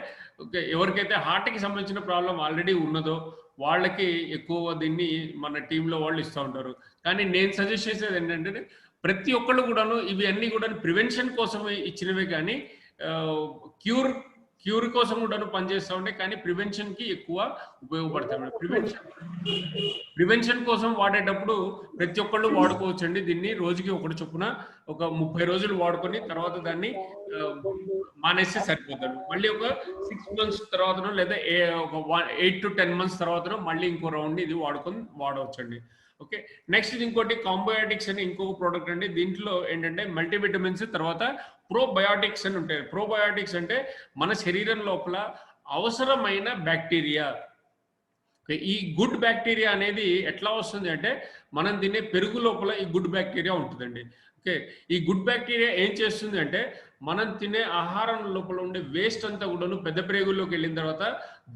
ఎవరికైతే హార్ట్ కి సంబంధించిన ప్రాబ్లం ఆల్రెడీ ఉన్నదో వాళ్ళకి ఎక్కువ దీన్ని మన టీంలో వాళ్ళు ఇస్తూ ఉంటారు. కానీ నేను సజెస్ట్ చేసేది ఏంటంటే, ప్రతి ఒక్కళ్ళు కూడాను ఇవి అన్ని కూడా ప్రివెన్షన్ కోసమే ఇచ్చినవే, కానీ క్యూర్ కోసం కూడా పనిచేస్తూ ఉంటాయి. కానీ ప్రివెన్షన్ కి ఎక్కువ ఉపయోగపడతాయి. ప్రివెన్షన్ కోసం వాడేటప్పుడు ప్రతి ఒక్కళ్ళు వాడుకోవచ్చండి. దీన్ని రోజుకి 1 చొప్పున ఒక 30 రోజులు వాడుకొని తర్వాత దాన్ని మానేస్తే సరిపోతాడు. మళ్ళీ ఒక 6 months తర్వాతనో లేదా ఒక 8 to 10 months తర్వాతనో మళ్ళీ ఇంకో రౌండ్ ఇది వాడవచ్చండి. ఓకే, నెక్స్ట్ ఇంకోటి కాంబయోటిక్స్ అని ఇంకొక ప్రోడక్ట్ అండి. దీంట్లో ఏంటంటే మల్టీవిటమిన్స్, తర్వాత ప్రోబయోటిక్స్ అని ఉంటాయి. ప్రోబయోటిక్స్ అంటే మన శరీరం లోపల అవసరమైన బ్యాక్టీరియా. ఈ గుడ్ బ్యాక్టీరియా అనేది ఎట్లా వస్తుంది అంటే, మనం తినే పెరుగు లోపల ఈ గుడ్ బ్యాక్టీరియా ఉంటుందండి. ఓకే, ఈ గుడ్ బ్యాక్టీరియా ఏం చేస్తుంది అంటే, మనం తినే ఆహారం లోపల ఉండే వేస్ట్ అంతా కూడాను పెద్ద ప్రేగుల్లోకి వెళ్ళిన తర్వాత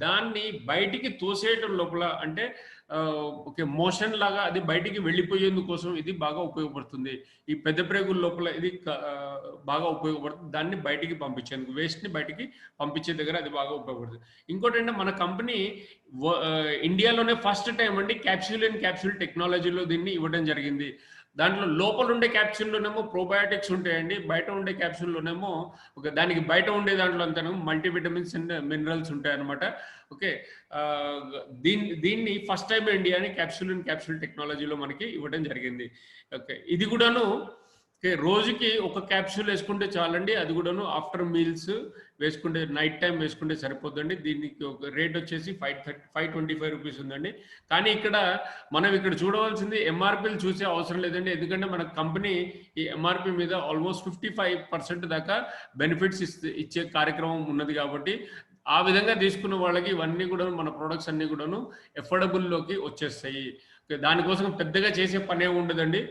దాన్ని బయటికి తోసేయటం లోపల, అంటే ఓకే మోషన్ లాగా అది బయటికి వెళ్ళిపోయేందుకోసం ఇది బాగా ఉపయోగపడుతుంది. ఈ పెద్ద ప్రేగుల లోపల ఇది బాగా ఉపయోగపడుతుంది. దాన్ని బయటికి పంపించేందుకు, వేస్ట్ ని బయటికి పంపించే దగ్గర అది బాగా ఉపయోగపడుతుంది. ఇంకోటి అంటే, మన కంపెనీ ఇండియాలోనే ఫస్ట్ టైం అండి క్యాప్సూల్ అండ్ క్యాప్సూల్ టెక్నాలజీలో దీన్ని ఇవ్వడం జరిగింది. దాంట్లో లోపల ఉండే క్యాప్సూల్లోనేమో ప్రోబయోటిక్స్ ఉంటాయండి, బయట ఉండే క్యాప్సూల్లోనేమో దానికి బయట ఉండే దాంట్లో అంతా మల్టీవిటమిన్స్ అండ్ మినరల్స్ ఉంటాయన్నమాట. ఓకే, దీన్ని ఫస్ట్ టైం ఇండియాని క్యాప్సూల్ అండ్ క్యాప్సూల్ టెక్నాలజీలో మనకి ఇవ్వడం జరిగింది. ఓకే, ఇది కూడాను రోజుకి ఒక క్యాప్సూల్ వేసుకుంటే చాలండి. అది కూడాను ఆఫ్టర్ మీల్స్ వేసుకుంటే, నైట్ టైం వేసుకుంటే సరిపోద్దండి. దీనికి ఒక రేట్ వచ్చేసి 525 రూపీస్ ఉందండి. కానీ మనం ఇక్కడ చూడవలసింది ఎంఆర్పీలు చూసే అవసరం లేదండి. ఎందుకంటే మన కంపెనీ ఈ ఎంఆర్పీ మీద ఆల్మోస్ట్ 55% దాకా బెనిఫిట్స్ ఇచ్చే కార్యక్రమం ఉన్నది. కాబట్టి ఆ విధంగా తీసుకున్న వాళ్ళకి ఇవన్నీ కూడా, మన ప్రొడక్ట్స్ అన్ని కూడాను ఎఫోర్డబుల్లోకి వచ్చేస్తాయి. దానికోసం పెద్దగా చేసే పనే ఉండదండి.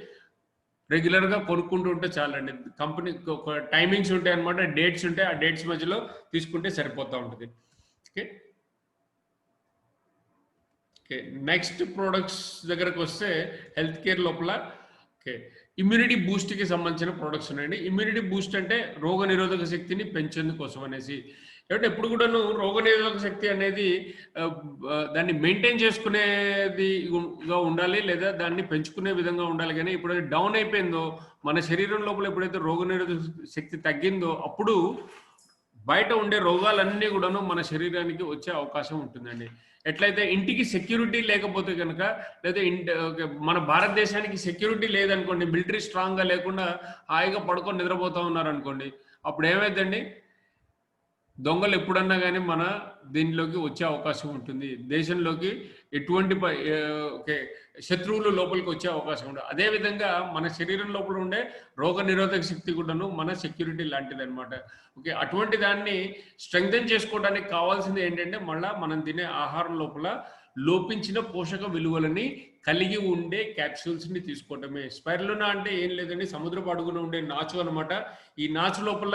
రెగ్యులర్ గా కొనుక్కుంటూ ఉంటే చాలండి. కంపెనీ ఒక టైమింగ్స్ ఉంటాయి అనమాట, డేట్స్ ఉంటాయి. ఆ డేట్స్ మధ్యలో తీసుకుంటే సరిపోతూ ఉంటుంది. ఓకే, నెక్స్ట్ ప్రొడక్ట్స్ దగ్గరకు వస్తే హెల్త్ కేర్ లోపల ఇమ్యూనిటీ బూస్ట్ కి సంబంధించిన ప్రొడక్ట్స్ ఉన్నాయండి. ఇమ్యూనిటీ బూస్ట్ అంటే రోగ నిరోధక శక్తిని పెంచేందుకోసం అనేసి. అంటే ఎప్పుడు కూడాను రోగ నిరోధక శక్తి అనేది దాన్ని మెయింటైన్ చేసుకునేదిగా ఉండాలి, లేదా దాన్ని పెంచుకునే విధంగా ఉండాలి. కానీ ఎప్పుడైతే డౌన్ అయిపోయిందో మన శరీరం లోపల, ఎప్పుడైతే రోగ నిరోధక శక్తి తగ్గిందో అప్పుడు బయట ఉండే రోగాలన్నీ కూడాను మన శరీరానికి వచ్చే అవకాశం ఉంటుందండి. ఎట్లయితే ఇంటికి సెక్యూరిటీ లేకపోతే కనుక, లేదా మన భారతదేశానికి సెక్యూరిటీ లేదనుకోండి, మిలిటరీ స్ట్రాంగ్ గా లేకుండా హాయిగా పడుకొని నిద్రపోతూ ఉన్నారనుకోండి, అప్పుడు ఏమైందండి, దొంగలు ఎప్పుడన్నా కానీ మన దీనిలోకి వచ్చే అవకాశం ఉంటుంది. దేశంలోకి ఎటువంటి శత్రువులు లోపలికి వచ్చే అవకాశం ఉంటుంది. అదేవిధంగా మన శరీరం లోపల ఉండే రోగ నిరోధక శక్తి కూడాను మన సెక్యూరిటీ లాంటిది అనమాట. ఓకే, అటువంటి దాన్ని స్ట్రెంగ్థెన్ చేసుకోవడానికి కావాల్సింది ఏంటంటే, మళ్ళా మనం తినే ఆహారం లోపల లోపించిన పోషక విలువలని కలిగి ఉండే క్యాప్సూల్స్ ని తీసుకోవటమే. స్పైరులినా అంటే ఏం లేదండి, సముద్రపు అడుగున ఉండే నాచు అనమాట. ఈ నాచు లోపల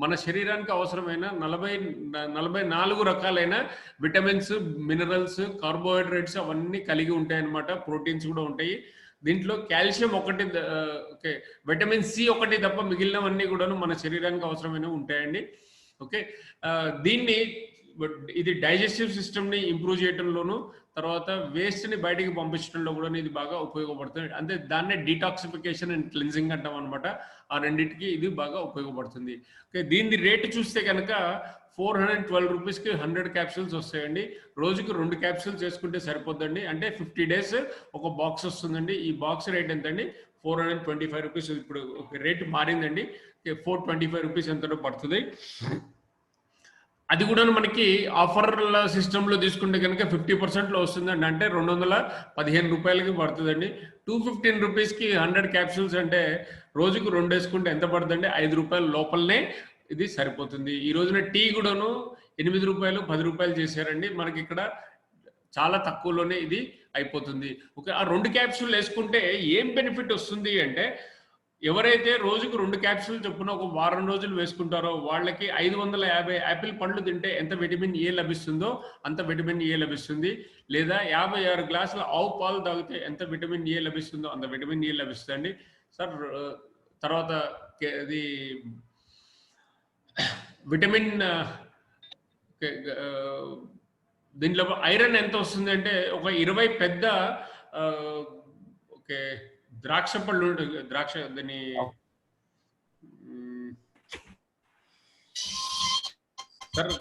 మన శరీరానికి అవసరమైన 44 రకాలైన విటమిన్స్, మినరల్స్, కార్బోహైడ్రేట్స్ అవన్నీ కలిగి ఉంటాయి అనమాట. ప్రోటీన్స్ కూడా ఉంటాయి. దీంట్లో కాల్షియం ఒకటి, విటమిన్ సి ఒకటి తప్ప మిగిలినవన్నీ కూడా మన శరీరానికి అవసరమైనవి ఉంటాయండి. ఓకే, దీన్ని ఇది డైజెస్టివ్ సిస్టమ్ని ఇంప్రూవ్ చేయడంలోను, తర్వాత వేస్ట్ని బయటికి పంపించడంలో కూడా ఇది బాగా ఉపయోగపడుతుంది. అంటే దాన్నే డీటాక్సిఫికేషన్ అండ్ క్లెన్జింగ్ అంటాం అనమాట. ఆ రెండింటికి ఇది బాగా ఉపయోగపడుతుంది. ఓకే, దీని రేటు చూస్తే కనుక 412 రూపీస్కి 100 క్యాప్సూల్స్ వస్తాయండి. రోజుకి 2 క్యాప్సూల్స్ వేసుకుంటే సరిపోద్దండి. అంటే 50 డేస్ ఒక బాక్స్ వస్తుందండి. ఈ బాక్స్ రేట్ ఎంతండి? 425 రూపీస్. ఇప్పుడు రేట్ మారిందండి. 425 రూపీస్ ఎంతలో పడుతుంది. అది కూడా మనకి ఆఫర్ల సిస్టంలో తీసుకుంటే కనుక 50%లో వస్తుందండి. అంటే 215 రూపాయలకి పడుతుందండి. 215 రూపీస్కి 100 క్యాప్సూల్స్ అంటే రోజుకు 2 వేసుకుంటే ఎంత పడుతుందండి? 5 రూపాయల లోపలనే ఇది సరిపోతుంది. ఈ రోజున టీ కూడాను 8 రూపాయలు 10 రూపాయలు చేశారండి. మనకి ఇక్కడ చాలా తక్కువలోనే ఇది అయిపోతుంది. ఓకే, ఆ 2 క్యాప్సూల్ వేసుకుంటే ఏం బెనిఫిట్ వస్తుంది అంటే, ఎవరైతే రోజుకు 2 క్యాప్సూల్ చొప్పున ఒక వారం రోజులు వేసుకుంటారో వాళ్ళకి 550 యాపిల్ పండ్లు తింటే ఎంత విటమిన్ ఏ లభిస్తుందో అంత విటమిన్ ఏ లభిస్తుంది. లేదా 56 గ్లాసుల ఆవు పాలు తాగితే ఎంత విటమిన్ ఏ లభిస్తుందో అంత విటమిన్ ఏ లభిస్తుంది సార్. తర్వాత ఇది విటమిన్ దీంట్లో ఐరన్ ఎంత వస్తుంది అంటే, ఒక 20 పెద్ద ఓకే ద్రాక్ష పళ్ళు, ద్రాక్ష దాన్ని సార్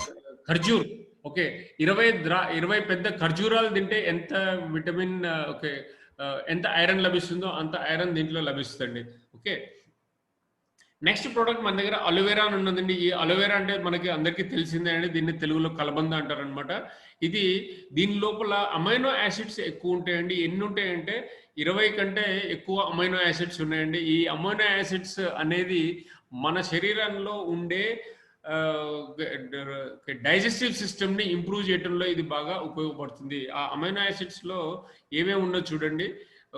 ఖర్జూర్, ఓకే 20 పెద్ద ఖర్జూరాలు తింటే ఎంత విటమిన్ ఓకే ఎంత ఐరన్ లభిస్తుందో అంత ఐరన్ దీంట్లో లభిస్తుంది. ఓకే, నెక్స్ట్ ప్రోడక్ట్ మన దగ్గర అలోవెరా అని ఉన్నదండి. ఈ అలోవెరా అంటే మనకి అందరికీ తెలిసిందే అండి. దీన్ని తెలుగులో కలబంద అంటారు అనమాట. ఇది దీని లోపల అమైనో యాసిడ్స్ ఎక్కువ ఉంటాయండి. ఎన్ని ఉంటాయంటే 20 కంటే ఎక్కువ అమైనో యాసిడ్స్ ఉన్నాయండి. ఈ అమైనో యాసిడ్స్ అనేది మన శరీరంలో ఉండే డైజెస్టివ్ సిస్టమ్ని ఇంప్రూవ్ చేయడంలో ఇది బాగా ఉపయోగపడుతుంది. ఆ అమైనో యాసిడ్స్లో ఏమేమి ఉన్నో చూడండి.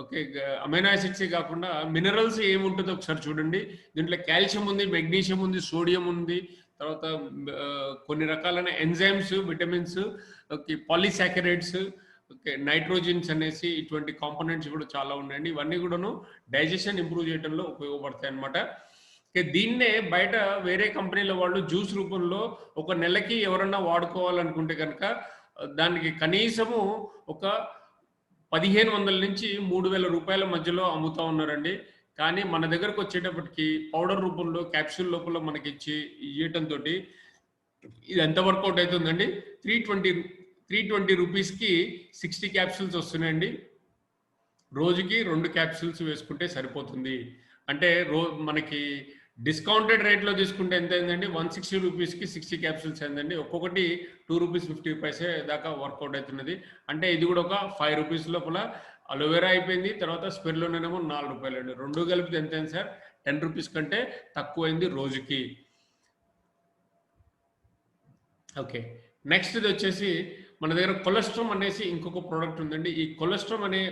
ఓకే, అమైనో యాసిడ్సే కాకుండా మినరల్స్ ఏముంటుందో ఒకసారి చూడండి. దీంట్లో కాల్షియం ఉంది, మెగ్నీషియం ఉంది, సోడియం ఉంది, తర్వాత కొన్ని రకాలైన enzymes, vitamins, okay polysaccharides, okay nitrogens అనేసి ఇటువంటి కాంపోనెంట్స్ కూడా చాలా ఉన్నాయండి. ఇవన్నీ కూడాను డైజెషన్ ఇంప్రూవ్ చేయడంలో ఉపయోగపడతాయి అనమాట. దీన్నే బయట వేరే కంపెనీల వాళ్ళు జ్యూస్ రూపంలో ఒక నెలకి ఎవరన్నా వాడుకోవాలనుకుంటే కనుక దానికి కనీసము ఒక 1500 నుంచి 3000 రూపాయల మధ్యలో అమ్ముతా ఉన్నారండి. కానీ మన దగ్గరకు వచ్చేటప్పటికి పౌడర్ రూపంలో క్యాప్సూల్ లోపల మనకి ఇవ్వటంతో ఇది ఎంత వర్కౌట్ అవుతుందండి? 320 రూపీస్కి 60 క్యాప్సూల్స్ వస్తున్నాయండి. రోజుకి 2 క్యాప్సూల్స్ వేసుకుంటే సరిపోతుంది. అంటే మనకి డిస్కౌంటెడ్ రేట్లో తీసుకుంటే ఎంత అయిందండి? 160 రూపీస్కి 60 క్యాప్సూల్స్ అయిందండి. ఒక్కొక్కటి 2 రూపీస్ 50 పైసే దాకా వర్కౌట్ అవుతున్నది. అంటే ఇది కూడా ఒక 5 రూపీస్ లోపల అలోవెరా అయిపోయింది. తర్వాత స్పెర్లోనేమో 4 రూపాయలు అండి. రెండు కలిపితే ఎంత అయింది సార్? 10 రూపీస్ కంటే తక్కువ అయింది రోజుకి. ఓకే, నెక్స్ట్ ఇది వచ్చేసి మన దగ్గర కొలెస్ట్రామ్ అనేసి ఇంకొక ప్రోడక్ట్ ఉందండి. ఈ కొలెస్ట్రామ్ అనే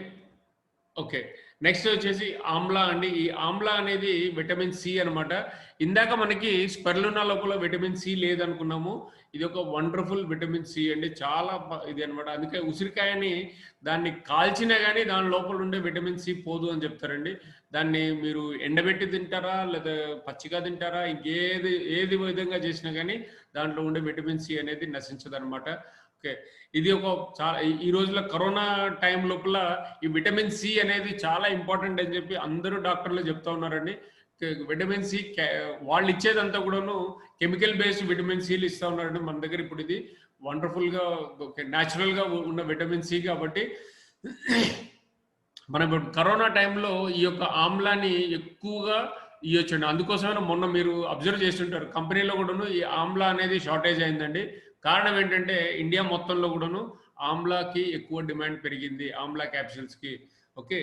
ఓకే నెక్స్ట్ వచ్చేసి ఆమ్లా అండి. ఈ ఆమ్లా అనేది విటమిన్ సి అనమాట. ఇందాక మనకి స్పెర్లునా లోపల విటమిన్ సి లేదనుకున్నాము. ఇది ఒక వండర్ఫుల్ విటమిన్ సి అండి. చాలా ఇది అనమాట. అందుకే ఉసిరికాయని దాన్ని కాల్చినా కానీ దాని లోపల ఉండే విటమిన్ సి పోదు అని చెప్తారండి. దాన్ని మీరు ఎండబెట్టి తింటారా లేదా పచ్చిగా తింటారా, ఏది విధంగా చేసినా కానీ దాంట్లో ఉండే విటమిన్ సి అనేది నశించదు అనమాట. ఓకే, ఇది ఒక చాలా ఈ రోజుల్లో కరోనా టైం లోపల ఈ విటమిన్ సి అనేది చాలా ఇంపార్టెంట్ అని చెప్పి అందరూ డాక్టర్లు చెప్తా ఉన్నారండి. విటమిన్ సి వాళ్ళు ఇచ్చేదంతా కూడాను కెమికల్ బేస్డ్ విటమిన్ సిలు ఇస్తా ఉన్నారండి. మన దగ్గర ఇప్పుడు ఇది వండర్ఫుల్గా న్యాచురల్గా ఉన్న విటమిన్ సి కాబట్టి మనం కరోనా టైంలో ఈ యొక్క ఆమ్లాన్ని ఎక్కువగా ఇవ్వచ్చండి. అందుకోసమే మొన్న మీరు అబ్జర్వ్ చేస్తుంటారు కంపెనీలో కూడాను ఈ ఆమ్లా అనేది షార్టేజ్ అయిందండి. కారణం ఏంటంటే ఇండియా మొత్తంలో కూడాను ఆమ్లాకి ఎక్కువ డిమాండ్ పెరిగింది, ఆమ్లా క్యాప్సూల్స్కి. ఓకే,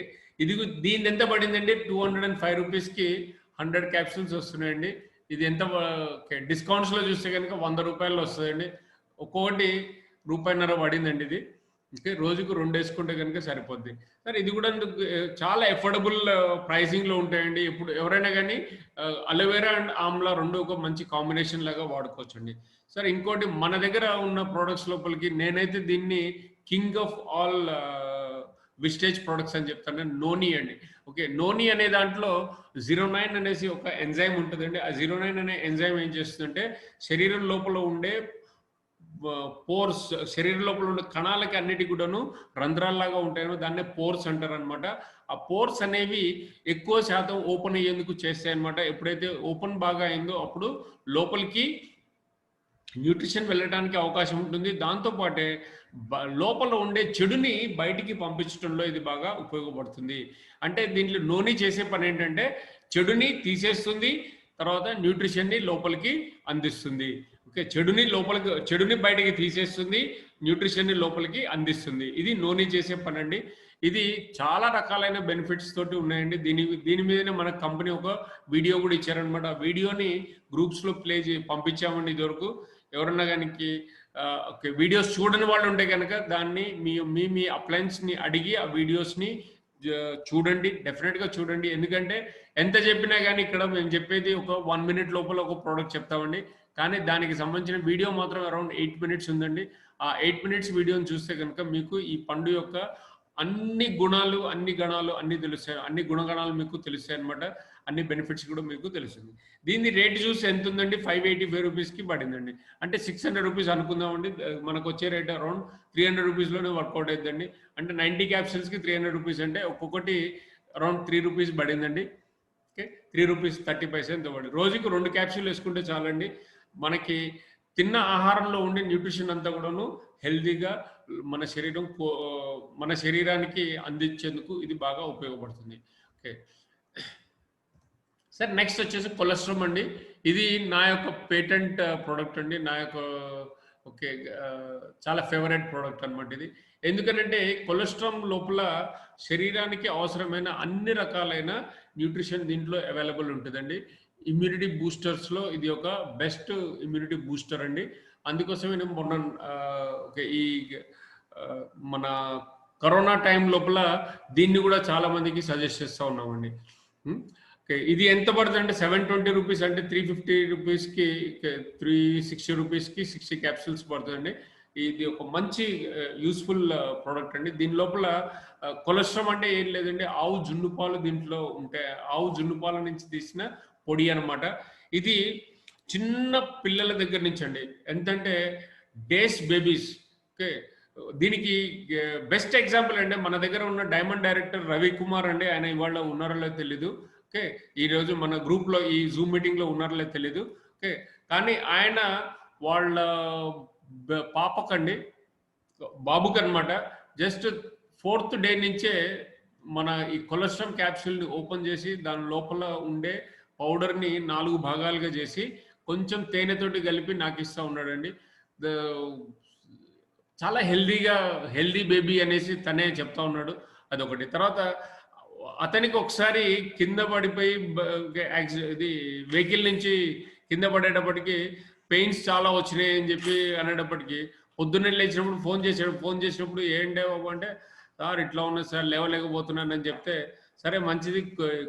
దీని ఎంత పడిందండి? 205 రూపీస్కి 100 క్యాప్సూల్స్ వస్తున్నాయండి. ఇది ఎంత డిస్కౌంట్స్లో చూస్తే కనుక 100 రూపాయలు వస్తుందండి. ఒక్కొక్కటి రూపాయిన్నర పడిందండి ఇది. ఓకే, రోజుకు 2 వేసుకుంటే కనుక సరిపోద్ది సార్. ఇది కూడా చాలా ఎఫోర్డబుల్ ప్రైసింగ్లో ఉంటాయండి. ఇప్పుడు ఎవరైనా కానీ అలోవెరా అండ్ ఆమ్లా రెండు ఒక మంచి కాంబినేషన్ లాగా వాడుకోవచ్చండి సార్. ఇంకోటి మన దగ్గర ఉన్న ప్రోడక్ట్స్ లోపలికి నేనైతే దీన్ని కింగ్ ఆఫ్ ఆల్ విస్టేజ్ ప్రొడక్ట్స్ అని చెప్తాను, నోని అండి. ఓకే, నోని అనే దాంట్లో 09 అనేసి ఒక ఎంజైమ్ ఉంటుందండి. ఆ 09 అనే ఎంజైమ్ ఏం చేస్తుందంటే శరీరం లోపల ఉండే పోర్స్, శరీరం లోపల ఉన్న కణాలకి అన్నిటికి కూడాను రంధ్రాల్లాగా ఉంటాయో దాన్నే పోర్స్ అంటారు అనమాట. ఆ పోర్స్ అనేవి ఎక్కువ శాతం ఓపెన్ అయ్యేందుకు చేస్తాయి అనమాట. ఎప్పుడైతే ఓపెన్ బాగా అయిందో అప్పుడు లోపలికి న్యూట్రిషన్ వెళ్ళడానికి అవకాశం ఉంటుంది. దాంతో పాటే లోపల ఉండే చెడుని బయటికి పంపించడంలో ఇది బాగా ఉపయోగపడుతుంది. అంటే దీంట్లో నూనె చేసే పని ఏంటంటే చెడుని తీసేస్తుంది, తర్వాత న్యూట్రిషన్ని లోపలికి అందిస్తుంది. ఓకే, చెడుని బయటికి తీసేస్తుంది, న్యూట్రిషన్ని లోపలికి అందిస్తుంది. ఇది నూనె చేసే పని అండి. ఇది చాలా రకాలైన బెనిఫిట్స్ తోటి ఉన్నాయండి. దీని మీదనే మన కంపెనీ ఒక వీడియో కూడా ఇచ్చారనమాట. ఆ వీడియోని గ్రూప్స్లో పంపించామండి ఇదివరకు. ఎవరన్నా కనుక వీడియోస్ చూడని వాళ్ళు ఉంటే కనుక దాన్ని మీ అప్లయన్స్ని అడిగి ఆ వీడియోస్ని చూడండి, డెఫినెట్గా చూడండి. ఎందుకంటే ఎంత చెప్పినా కానీ ఇక్కడ మేము చెప్పేది ఒక 1 minute లోపల ఒక ప్రోడక్ట్ చెప్తామండి. కానీ దానికి సంబంధించిన వీడియో మాత్రం అరౌండ్ 8 minutes ఉందండి. ఆ 8 minutes వీడియోని చూస్తే కనుక మీకు ఈ పండు యొక్క అన్ని గుణాలు, అన్ని గణాలు అన్ని తెలుస్తాయి, అన్ని గుణగణాలు మీకు తెలుస్తాయి అనమాట. అన్ని బెనిఫిట్స్ కూడా మీకు తెలుస్తుంది. దీని రేట్ చూసి ఎంత ఉందండి, 585 రూపీస్కి పడిందండి. అంటే 600 రూపీస్ అనుకుందామండి. మనకు వచ్చే రేట్ అరౌండ్ 300 రూపీస్లోనే వర్కౌట్ అవుతుందండి. అంటే 90 క్యాప్సిల్స్కి 300 రూపీస్ అంటే ఒక్కొక్కటి అరౌండ్ 3 రూపీస్ పడిందండి. ఓకే, 3 రూపీస్ 30 పైసా ఎంత పడింది. రోజుకి 2 క్యాప్సూల్ వేసుకుంటే చాలండి. మనకి తిన్న ఆహారంలో ఉండే న్యూట్రిషన్ అంతా కూడాను హెల్దీగా మన శరీరానికి అందించేందుకు ఇది బాగా ఉపయోగపడుతుంది. ఓకే సార్, నెక్స్ట్ వచ్చేసి కొలెస్ట్రాల్ అండి. ఇది నా యొక్క పేటెంట్ ప్రోడక్ట్ అండి. నా యొక్క ఓకే చాలా ఫేవరెట్ ప్రోడక్ట్ అనమాట ఇది. ఎందుకనంటే కొలెస్ట్రాల్ లోపల శరీరానికి అవసరమైన అన్ని రకాలైన న్యూట్రిషన్ దీంట్లో అవైలబుల్ ఉంటుందండి. ఇమ్యూనిటీ బూస్టర్స్లో ఇది ఒక బెస్ట్ ఇమ్యూనిటీ బూస్టర్ అండి. అందుకోసమే నేను మొన్న ఈ మన కరోనా టైం లోపల దీన్ని కూడా చాలా మందికి సజెస్ట్ చేస్తూ ఉన్నామండి. ఓకే, ఇది ఎంత పడుతుంది అంటే 720 రూపీస్, అంటే 350 రూపీస్కి 360 రూపీస్కి 60 క్యాప్సూల్స్ పడుతుందండి. ఇది ఒక మంచి యూస్ఫుల్ ప్రోడక్ట్ అండి. దీని లోపల కొలెస్ట్రాల్ అంటే ఏం లేదండి, ఆవు జున్ను పాలు దీంట్లో ఉంటాయి. ఆవు జున్ను పాల నుంచి తీసిన పొడి అనమాట. ఇది చిన్న పిల్లల దగ్గర నుంచి అండి, ఎంతంటే డేస్ బేబీస్. ఓకే, దీనికి బెస్ట్ ఎగ్జాంపుల్ అంటే మన దగ్గర ఉన్న డైమండ్ డైరెక్టర్ రవికుమార్ అండి. ఆయన ఇవాళ ఉన్నారో లేదో తెలీదు. ఓకే, ఈరోజు మన గ్రూప్లో ఈ జూమ్ మీటింగ్లో ఉన్నారో లేదో తెలీదు. ఓకే, కానీ ఆయన వాళ్ళ పాపకండి, బాబుకి అనమాట, జస్ట్ 4th డే నుంచే మన ఈ కొలెస్ట్రాల్ క్యాప్సూల్ని ఓపెన్ చేసి దాని లోపల ఉండే పౌడర్ని 4 భాగాలుగా చేసి కొంచెం తేనెతోటి కలిపి నాకు ఇస్తూ ఉన్నాడండి. చాలా హెల్దీ బేబీ అనేసి తనే చెప్తా ఉన్నాడు. అదొకటి. తర్వాత అతనికి ఒకసారి కింద పడిపోయి ఇది వెహికల్ నుంచి కింద పడేటప్పటికి పెయిన్స్ చాలా వచ్చినాయి అని చెప్పి అనేటప్పటికి పొద్దున్నే లేచినప్పుడు ఫోన్ చేసినప్పుడు ఏంటే బాబు అంటే, సార్ ఇట్లా ఉన్నది సార్, లేవలేకపోతున్నాను అని చెప్తే, సరే మంచిది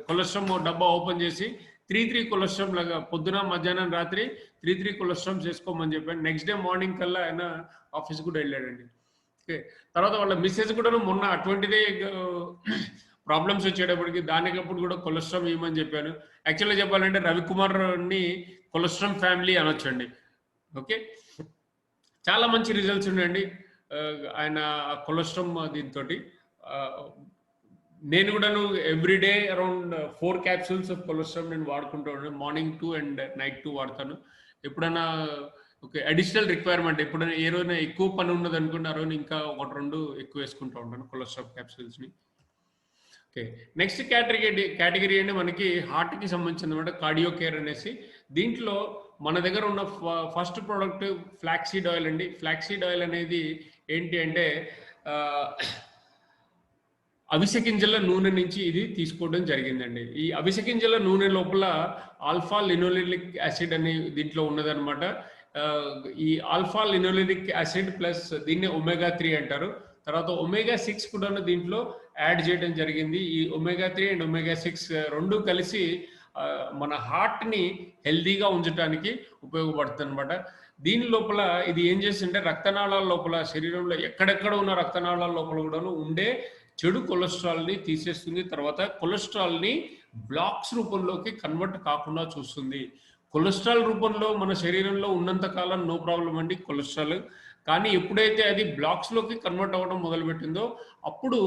కొలెస్ట్రాల్ డబ్బా ఓపెన్ చేసి 3 కొలెస్ట్రాల్ లాగా పొద్దున మధ్యాహ్నం రాత్రి 3 కొలెస్ట్రాల్ చేసుకోమని చెప్పాను. నెక్స్ట్ డే మార్నింగ్ కల్లా ఆయన ఆఫీస్ కూడా వెళ్ళాడండి. ఓకే, తర్వాత వాళ్ళ మిస్సెస్ కూడా మొన్న అటువంటిదే ప్రాబ్లమ్స్ వచ్చేటప్పటికి దానికప్పుడు కూడా కొలెస్ట్రాల్ ఇవ్వమని చెప్పాను. యాక్చువల్గా చెప్పాలంటే రవికుమార్ని కొలెస్ట్రాల్ ఫ్యామిలీ అనొచ్చండి. ఓకే, చాలా మంచి రిజల్ట్స్ ఉన్నాయండి ఆయన కొలెస్ట్రాల్ దీంతో. నేను కూడా everyday around 4 capsules of cholesterol నేను వాడుకుంటూ ఉంటాను. మార్నింగ్ 2 అండ్ నైట్ 2 వాడతాను. ఎప్పుడైనా ఓకే అడిషనల్ రిక్వైర్మెంట్, ఎప్పుడైనా ఏ రోజున ఎక్కువ పని ఉన్నది అనుకుంటే ఆ రోజున ఇంకా 1-2 ఎక్కువ వేసుకుంటూ ఉంటాను కొలెస్ట్రాల్ క్యాప్సూల్స్ని. ఓకే, నెక్స్ట్ కేటగిరీ అంటే మనకి హార్ట్కి సంబంధించింది అనమాట, కార్డియో కేర్ అనేసి. దీంట్లో మన దగ్గర ఉన్న ఫస్ట్ ప్రోడక్ట్ ఫ్లాక్సీడ్ ఆయిల్ అండి. ఫ్లాక్సీడ్ ఆయిల్ అనేది ఏంటి అంటే అవిసె గింజల నూనె నుంచి ఇది తీసుకోవడం జరిగిందండి. ఈ అవిసె గింజల నూనె లోపల ఆల్ఫా లినోలిక్ యాసిడ్ అనే దీంట్లో ఉన్నదనమాట. ఈ ఆల్ఫా లినోలిక్ యాసిడ్ ప్లస్ దీన్ని omega-3 అంటారు. తర్వాత omega-6 కూడా దీంట్లో యాడ్ చేయడం జరిగింది. ఈ omega-3 అండ్ omega-6 రెండు కలిసి మన హార్ట్ని హెల్దీగా ఉంచడానికి ఉపయోగపడుతుంది అనమాట. దీని లోపల ఇది ఏం చేస్తుంటే రక్తనాళాల లోపల, శరీరంలో ఎక్కడెక్కడ ఉన్న రక్తనాళాల లోపల కూడా ఉండే చెడు కొలెస్ట్రాల్ని తీసేస్తుంది. తర్వాత కొలెస్ట్రాల్ని బ్లాక్స్ రూపంలోకి కన్వర్ట్ కాకుండా చూస్తుంది. కొలెస్ట్రాల్ రూపంలో మన శరీరంలో ఉన్నంత కాలం నో ప్రాబ్లం అండి కొలెస్ట్రాల్. కానీ ఎప్పుడైతే అది బ్లాక్స్‌లోకి కన్వర్ట్ అవ్వడం మొదలుపెట్టిందో, అప్పుడు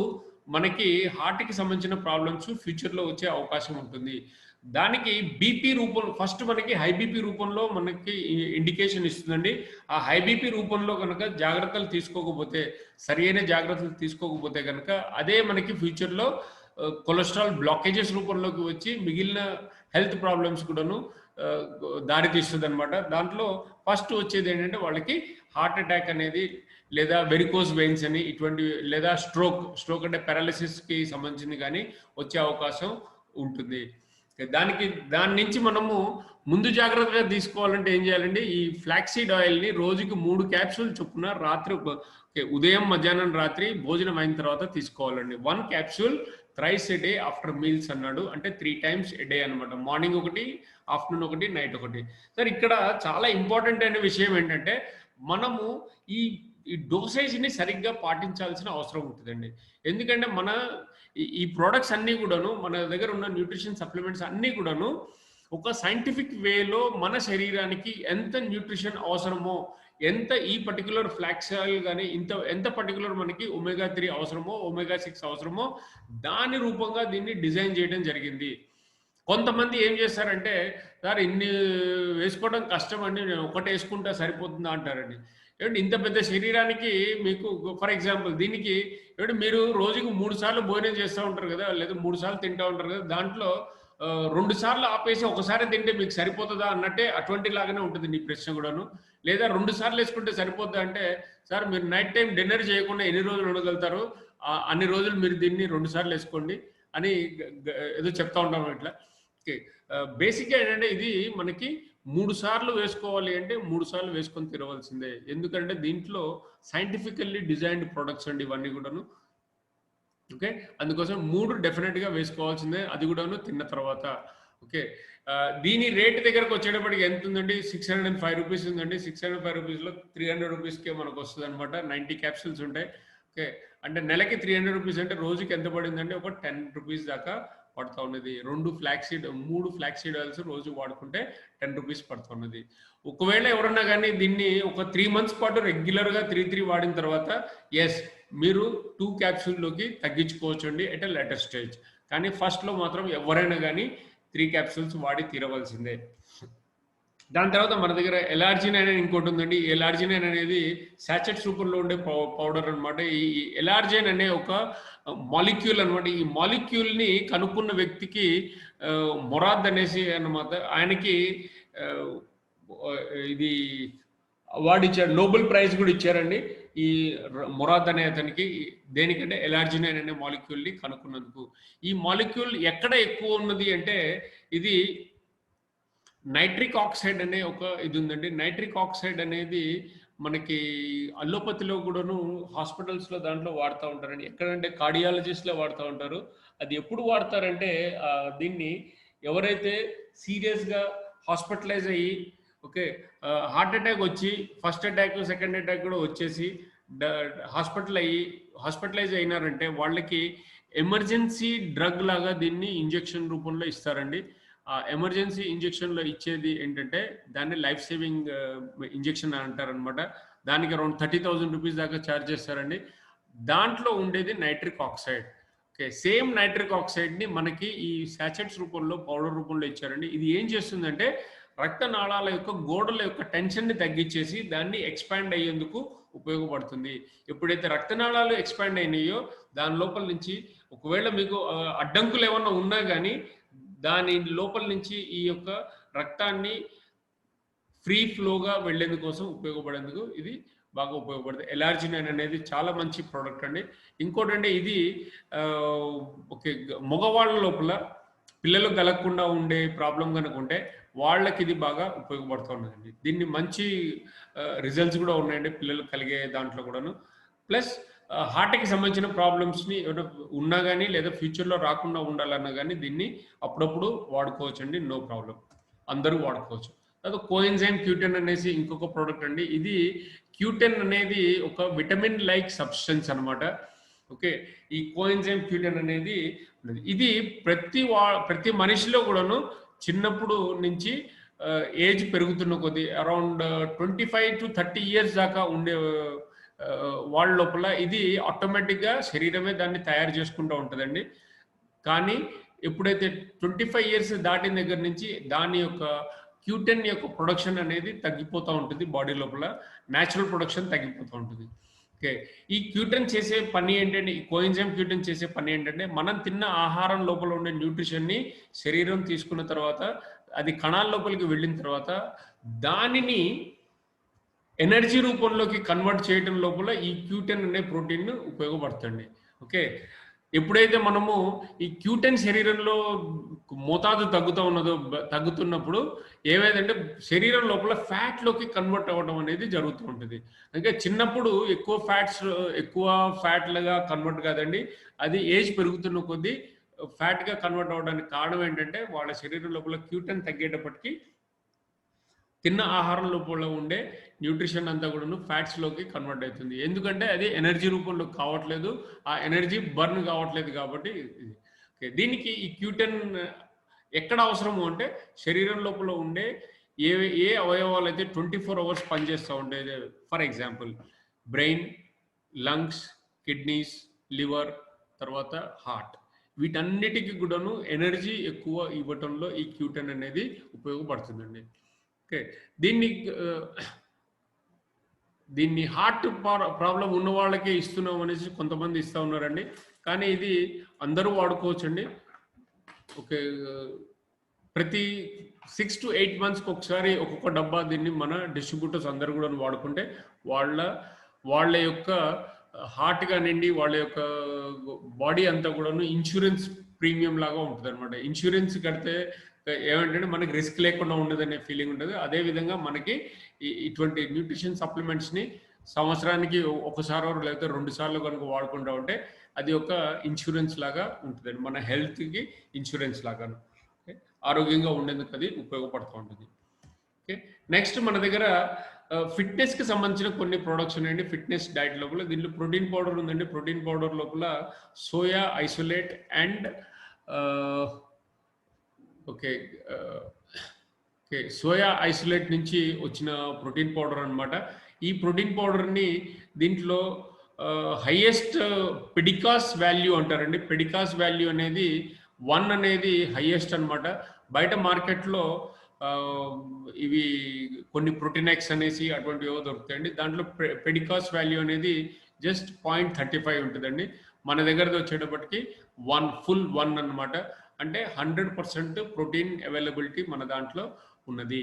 మనకి హార్ట్‌కి సంబంధించిన ప్రాబ్లమ్స్ ఫ్యూచర్‌లో వచ్చే అవకాశం ఉంటుంది. దానికి బీపీ రూపంలో ఫస్ట్ మనకి హై బీపీ రూపంలో మనకి ఇండికేషన్ ఇస్తుందండి. ఆ హై బీపీ రూపంలో గనక జాగ్రత్తలు తీసుకోకపోతే, సరియైన జాగ్రత్తలు తీసుకోకపోతే గనక అదే మనకి ఫ్యూచర్‌లో కొలెస్ట్రాల్ బ్లాకేజెస్ రూపంలోకి వచ్చి మిగిలిన హెల్త్ ప్రాబ్లమ్స్ కూడాను ఆహ్, దారి తీస్తదనమాట. దాంట్లో ఫస్ట్ వచ్చేదేంటంటే వాళ్ళకి హార్ట్ అటాక్ అనేది లేదా వెరికోస్ వెయిన్స్ అని ఇటువంటివి లేదా స్ట్రోక్ అంటే పారాలిసిస్‌కి సంబంధించింది గానీ వచ్చే అవకాశం ఉంటుంది. దాని నుంచి మనము ముందు జాగ్రత్తగా తీసుకోవాలంటే ఏం చేయాలండి? ఈ ఫ్లాక్సీడ్ ఆయిల్‌ని రోజుకి 3 క్యాప్సూల్ చొప్పున రాత్రి ఉదయం, మధ్యాహ్నం, రాత్రి భోజనం అయిన తర్వాత తీసుకోవాలండి. 1 capsule thrice a day after meals అన్నాడు. అంటే 3 టైమ్స్ ఎ డే అనమాట. మార్నింగ్ ఒకటి, ఆఫ్టర్‌నూన్ ఒకటి, నైట్ ఒకటి. సార్ ఇక్కడ చాలా ఇంపార్టెంట్ అయిన విషయం ఏంటంటే, మనము ఈ ఈ డోసేజ్‌ని సరిగ్గా పాటించాల్సిన అవసరం ఉంటదండి. ఎందుకంటే ఈ ప్రొడక్ట్స్ అన్నీ కూడాను మన దగ్గర ఉన్న న్యూట్రిషన్ సప్లిమెంట్స్ అన్నీ కూడాను ఒక సైంటిఫిక్ వేలో మన శరీరానికి ఎంత న్యూట్రిషన్ అవసరమో, ఎంత ఈ పర్టిక్యులర్ ఫ్లాక్స్ ఆయిల్ గాని ఎంత పర్టిక్యులర్ మనకి ఒమేగా 3 అవసరమో, ఒమేగా 6 అవసరమో దాని రూపంగా దీన్ని డిజైన్ చేయడం జరిగింది. కొంతమంది ఏం చేస్తారంటే, సార్ ఇన్ని వేసుకోవడం కష్టమండి. నేను ఒకటేసుకుంటే సరిపోతుందా అంటారండి. ఏవండీ ఇంత పెద్ద శరీరానికి మీకు ఫర్ ఎగ్జాంపుల్ దీనికి ఏవండీ మీరు రోజుకి 3 సార్లు భోజనం చేస్తా ఉంటారు కదా! లేదా 3 సార్లు తింటా ఉంటారు కదా! దాంట్లో 2 సార్లు ఆపేసి ఒకసారి తింటే మీకు సరిపోతదా అన్నట్టే అటువంటి లాగానే ఉంటుంది నీ ప్రశ్న కూడాను. లేదా 2 సార్లు ఏసుకుంటే సరిపోద్దా అంటే, సార్ మీరు నైట్ టైమ్ డిన్నర్ చేయకుండా ఎన్ని రోజులు ఉండగలుగుతారో అన్ని రోజులు మీరు దీన్ని 2 సార్లు ఏసుకోండి అని గ గ ఏదో చెప్తా ఉంటాం ఇట్లా. ఓకే. బేసిక్‌గా ఏంటంటే ఇది మనకి 3 సార్లు వేసుకోవాలి అంటే 3 సార్లు వేసుకొని తినవలసిందే. ఎందుకంటే దీంట్లో సైంటిఫికల్లీ డిజైన్డ్ ప్రొడక్ట్స్ అండి ఇవన్నీ కూడాను. ఓకే. అందుకోసం 3 డెఫినిట్‌గా వేసుకోవాల్సిందే. అది కూడాను తిన్న తర్వాత. ఓకే. దీని రేట్ దగ్గరకొచ్చేటప్పటికి ఎంతుందండి? రూ. 605 ఉందండి. రూ. 605లో రూ. 300కే మనకొస్తదనమాట. 90 క్యాప్సూల్స్ ఉంటాయి. ఓకే. అంటే నెలకి రూ. 300 అంటే రోజుకి ఎంత పడిందంటే ఒక రూ. 10 దాకా పడతా ఉన్నది. 3 ఫ్లాక్సీడ్ ఆయిల్స్ రోజు వాడుకుంటే రూ. 10 పడతా ఉన్నది. ఒకవేళ ఎవరన్నా గాని దీన్ని ఒక 3 మంత్స్ పాటు రెగ్యులర్‌గా 3 వాడిన తర్వాత యెస్ మీరు 2 క్యాప్సూల్‌లోకి తగ్గించుకోవచ్చండి ఎట్ ఎ లేటర్ స్టేజ్. కానీ ఫస్ట్‌లో మాత్రం ఎవరైనా గాని 3 క్యాప్సూల్స్ వాడి తీరవలసిందే. దాని తర్వాత మన దగ్గర ఎలార్జినైన్ అని ఇంకోటుందండి. ఈ ఎలార్జినైన్ అనేది సాచెట్స్ రూపంలో ఉండే పౌడర్ అనమాట. ఈ ఎలార్జిన్ అనే ఒక మాలిక్యూల్ అనమాట. ఈ మాలిక్యూల్‌ని కనుక్కున్న వ్యక్తికి మొరాద్ అనేసి అన్నమాట. ఆయనకి ఆహ్, ఇది అవార్డ్ ఇచ్చారు. నోబెల్ ప్రైజ్ కూడా ఇచ్చారండి. ఈ మొరాద్ అనే అతనికి దేనికంటే ఎలార్జినైన్ అనే మాలిక్యూల్‌ని కనుక్కున్నందుకు. ఈ మాలిక్యూల్ ఎక్కడ ఎక్కువ ఉన్నది అంటే ఇది నైట్రిక్ ఆక్సైడ్ అనే ఒక ఇది ఉందండి. నైట్రిక్ ఆక్సైడ్ అనేది మనకి అల్లోపతిలో కూడాను హాస్పిటల్స్‌లో దాంట్లో వాడుతా ఉంటారండి. ఎక్కడంటే కార్డియాలజిస్ట్‌లో వాడుతా ఉంటారు. అది ఎప్పుడు వాడతారంటే దీన్ని ఎవరైతే సీరియస్‌గా హాస్పిటలైజ్ అయ్యి ఓకే. హార్ట్ అటాక్ వచ్చి ఫస్ట్ అటాక్, సెకండ్ అటాక్ కూడా వచ్చేసి డ హాస్పిటలైజ్ అయినారంటే వాళ్ళకి ఎమర్జెన్సీ డ్రగ్ లాగా దీన్ని ఇంజెక్షన్ రూపంలో ఇస్తారండి. ఆ ఎమర్జెన్సీ ఇంజెక్షన్‌లో ఇచ్చేది ఏంటంటే, దాన్ని లైఫ్ సేవింగ్ ఇంజెక్షన్ అంటారనమాట. దానికి అరౌండ్ రూ. 30,000 దాకా చార్జ్ చేస్తారండి. దాంట్లో ఉండేది nitric oxide. Okay. Same nitric ఆక్సైడ్‌ని మనకి ఈ సాచెట్స్ రూపంలో, పౌడర్ రూపంలో ఇచ్చారండి. ఇది ఏం చేస్తుందంటే, రక్తనాళాల యొక్క గోడల యొక్క టెన్షన్‌ని తగ్గించేసి, దాన్ని ఎక్స్‌పాండ్ అయ్యేందుకు ఉపయోగపడుతుంది. ఎప్పుడైతే రక్తనాళాలు ఎక్స్‌పాండ్ అయినాయో, దాని లోపల నుంచి ఒకవేళ మీకు అడ్డంకులు ఏమన్నా ఉన్నా గాని దాని లోపల నుంచి ఈ యొక్క రక్తాన్ని ఫ్రీ ఫ్లోగా వెళ్ళేందుకోసం ఉపయోగపడేందుకు ఇది బాగా ఉపయోగపడుతుంది. ఎలార్జినైన్ అనేది చాలా మంచి ప్రోడక్ట్ అండి. ఇంకోటంటే ఇది ఓకే మగవాళ్ళ లోపల పిల్లలు కలగకుండా ఉండే ప్రాబ్లమ్ గనుక ఉంటే వాళ్ళకి ఇది బాగా ఉపయోగపడుతున్నదండి. దీన్ని మంచి రిజల్ట్స్ కూడా ఉన్నాయండి పిల్లలు కలిగే దాంట్లో కూడాను. ప్లస్ హార్ట్‌కి సంబంధించిన ప్రాబ్లమ్స్‌ని ఏమైనా ఉన్నా గాని లేదా ఫ్యూచర్‌లో రాకుండా ఉండాలన్నా గాని దీన్ని అప్పుడప్పుడు వాడుకోవచ్చండి. No problem. అందరూ వాడుకోవచ్చు. తర్వాత కోఎంజైమ్ క్యూటెన్ అనేసి ఇంకొక ప్రొడక్ట్ అండి. ఇది క్యూటెన్ అనేది ఒక విటమిన్ లైక్ సబ్స్టెన్స్ అన్నమాట. ఓకే. ఈ కోఎంజైమ్ క్యూటెన్ అనేది ఇది ప్రతి మనిషిలో కూడాను చిన్నప్పుడు నుంచి ఏజ్ పెరుగుతున్న కొద్దీ అరౌండ్ 25 to 30 ఇయర్స్ దాకా ఉండే వాళ్ళ లోపల ఇది ఆటోమేటిక్గా శరీరమే దాన్ని తయారు చేసుకుంటూ ఉంటుందండి. కానీ ఎప్పుడైతే 25 ఇయర్స్ దాటిన దగ్గర నుంచి దాని యొక్క క్యూటెన్ యొక్క ప్రొడక్షన్ అనేది తగ్గిపోతూ ఉంటుంది బాడీ లోపల, న్యాచురల్ ప్రొడక్షన్ తగ్గిపోతూ ఉంటుంది. ఓకే, ఈ క్యూటెన్ చేసే పని ఏంటంటే, ఈ కోఎంజైమ్ క్యూటెన్ చేసే పని ఏంటంటే, మనం తిన్న ఆహారం లోపల ఉండే న్యూట్రిషన్ని శరీరం తీసుకున్న తర్వాత అది కణాల లోపలికి వెళ్ళిన తర్వాత దానిని ఎనర్జీ రూపంలోకి కన్వర్ట్ చేయడం లోపల ఈ క్యూటెన్ అనే ప్రోటీన్ ఉపయోగపడుతుంది. ఓకే, ఎప్పుడైతే మనము ఈ క్యూటెన్ శరీరంలో మోతాదు తగ్గుతున్నప్పుడు ఏమైందంటే శరీరం లోపల ఫ్యాట్లోకి కన్వర్ట్ అవ్వడం అనేది జరుగుతూ ఉంటుంది. అంటే చిన్నప్పుడు ఎక్కువ ఫ్యాట్లుగా కన్వర్ట్ కాదండి, అది ఏజ్ పెరుగుతున్న కొద్దీ ఫ్యాట్గా కన్వర్ట్ అవ్వడానికి కారణం ఏంటంటే వాళ్ళ శరీరం లోపల క్యూటెన్ తగ్గేటప్పటికి తిన్న ఆహారం లోపల ఉండే న్యూట్రిషన్ అంతా కూడాను ఫ్యాట్స్లోకి కన్వర్ట్ అవుతుంది. ఎందుకంటే అది ఎనర్జీ రూపంలో కావట్లేదు, ఆ ఎనర్జీ బర్న్ కావట్లేదు కాబట్టి. ఓకే, దీనికి ఈ క్యూటెన్ ఎక్కడ అవసరము అంటే శరీరం లోపల ఉండే ఏ అవయవాలు అయితే 24 అవర్స్ పనిచేస్తూ ఉంటాయి, for example brain, lungs, kidneys, liver, తర్వాత హార్ట్, వీటన్నిటికీ కూడాను ఎనర్జీ ఎక్కువ ఇవ్వటంలో ఈ క్యూటెన్ అనేది ఉపయోగపడుతుందండి. ఓకే, దీన్ని హార్ట్ ప్రాబ్లం ఉన్న వాళ్ళకే ఇస్తున్నాం అనేసి కొంతమంది ఇస్తూ ఉన్నారండి, కానీ ఇది అందరూ వాడుకోవచ్చండి. ఓకే, ప్రతి 6 to 8 monthsకి ఒకసారి ఒక్కొక్క డబ్బా దీన్ని మన డిస్ట్రిబ్యూటర్స్ అందరూ కూడా వాడుకుంటే వాళ్ళ యొక్క హార్ట్ కానివ్వండి, వాళ్ళ యొక్క బాడీ అంతా కూడాను ఇన్సూరెన్స్ ప్రీమియం లాగా ఉంటుంది అనమాట. ఇన్సూరెన్స్ కడితే ఏమంటే మనకి రిస్క్ లేకుండా ఉండదనే ఫీలింగ్ ఉంటుంది. అదేవిధంగా మనకి ఇటువంటి న్యూట్రిషన్ సప్లిమెంట్స్ని సంవత్సరానికి ఒకసారి లేకపోతే 2 సార్లు కనుక వాడుకుంటా ఉంటే అది ఒక ఇన్సూరెన్స్ లాగా ఉంటుందండి, మన హెల్త్కి ఇన్సూరెన్స్ లాగా. ఆరోగ్యంగా ఉండేందుకు అది ఉపయోగపడుతూ ఉంటుంది. ఓకే, నెక్స్ట్ మన దగ్గర ఫిట్నెస్కి సంబంధించిన కొన్ని ప్రొడక్ట్స్ ఉన్నాయండి. ఫిట్నెస్ డైట్ లోపల దీంట్లో ప్రోటీన్ పౌడర్ ఉందండి. ప్రోటీన్ పౌడర్ లోపల soya isolate and soya isolate నుంచి వచ్చిన ప్రోటీన్ పౌడర్ అనమాట. ఈ ప్రోటీన్ పౌడర్ని దీంట్లో హైయెస్ట్ పెడికాస్ వాల్యూ అంటారండి. పెడికాస్ వాల్యూ అనేది 1 అనేది హైయెస్ట్ అనమాట. బయట మార్కెట్లో ఇవి కొన్ని ప్రోటీనెక్స్ అనేసి అటువంటివి ఏవో దొరుకుతాయండి. దాంట్లో పెడికాస్ వాల్యూ అనేది జస్ట్ 0.35 ఉంటుందండి. మన దగ్గరది వచ్చేటప్పటికి 1 అనమాట. అంటే 100% ప్రోటీన్ అవైలబిలిటీ మన దాంట్లో ఉన్నది.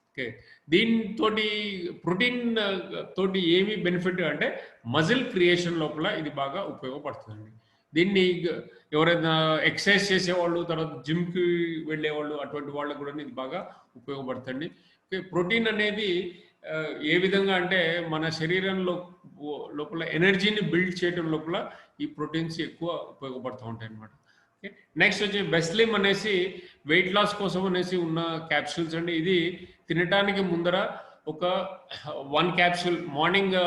ఓకే, ప్రోటీన్ తోటి ఏమి బెనిఫిట్ అంటే మజిల్ క్రియేషన్ లోపల ఇది బాగా ఉపయోగపడుతుందండి. దీన్ని ఎవరైనా ఎక్సర్సైజ్ చేసేవాళ్ళు, తర్వాత జిమ్కి వెళ్ళేవాళ్ళు, అటువంటి వాళ్ళకు కూడా ఇది బాగా ఉపయోగపడుతుంది. ఓకే, ప్రోటీన్ అనేది ఏ విధంగా అంటే మన శరీరంలో లోపల ఎనర్జీని బిల్డ్ చేయడం లోపల ఈ ప్రోటీన్స్ ఎక్కువ ఉపయోగపడుతూ ఉంటాయి అన్నమాట. నెక్స్ట్ వచ్చి వెస్లిమ్ అనేసి వెయిట్ లాస్ కోసం అనేసి ఉన్న క్యాప్సూల్స్ అండి. ఇది తినటానికి ముందర ఒక 1 క్యాప్సూల్ మార్నింగ్,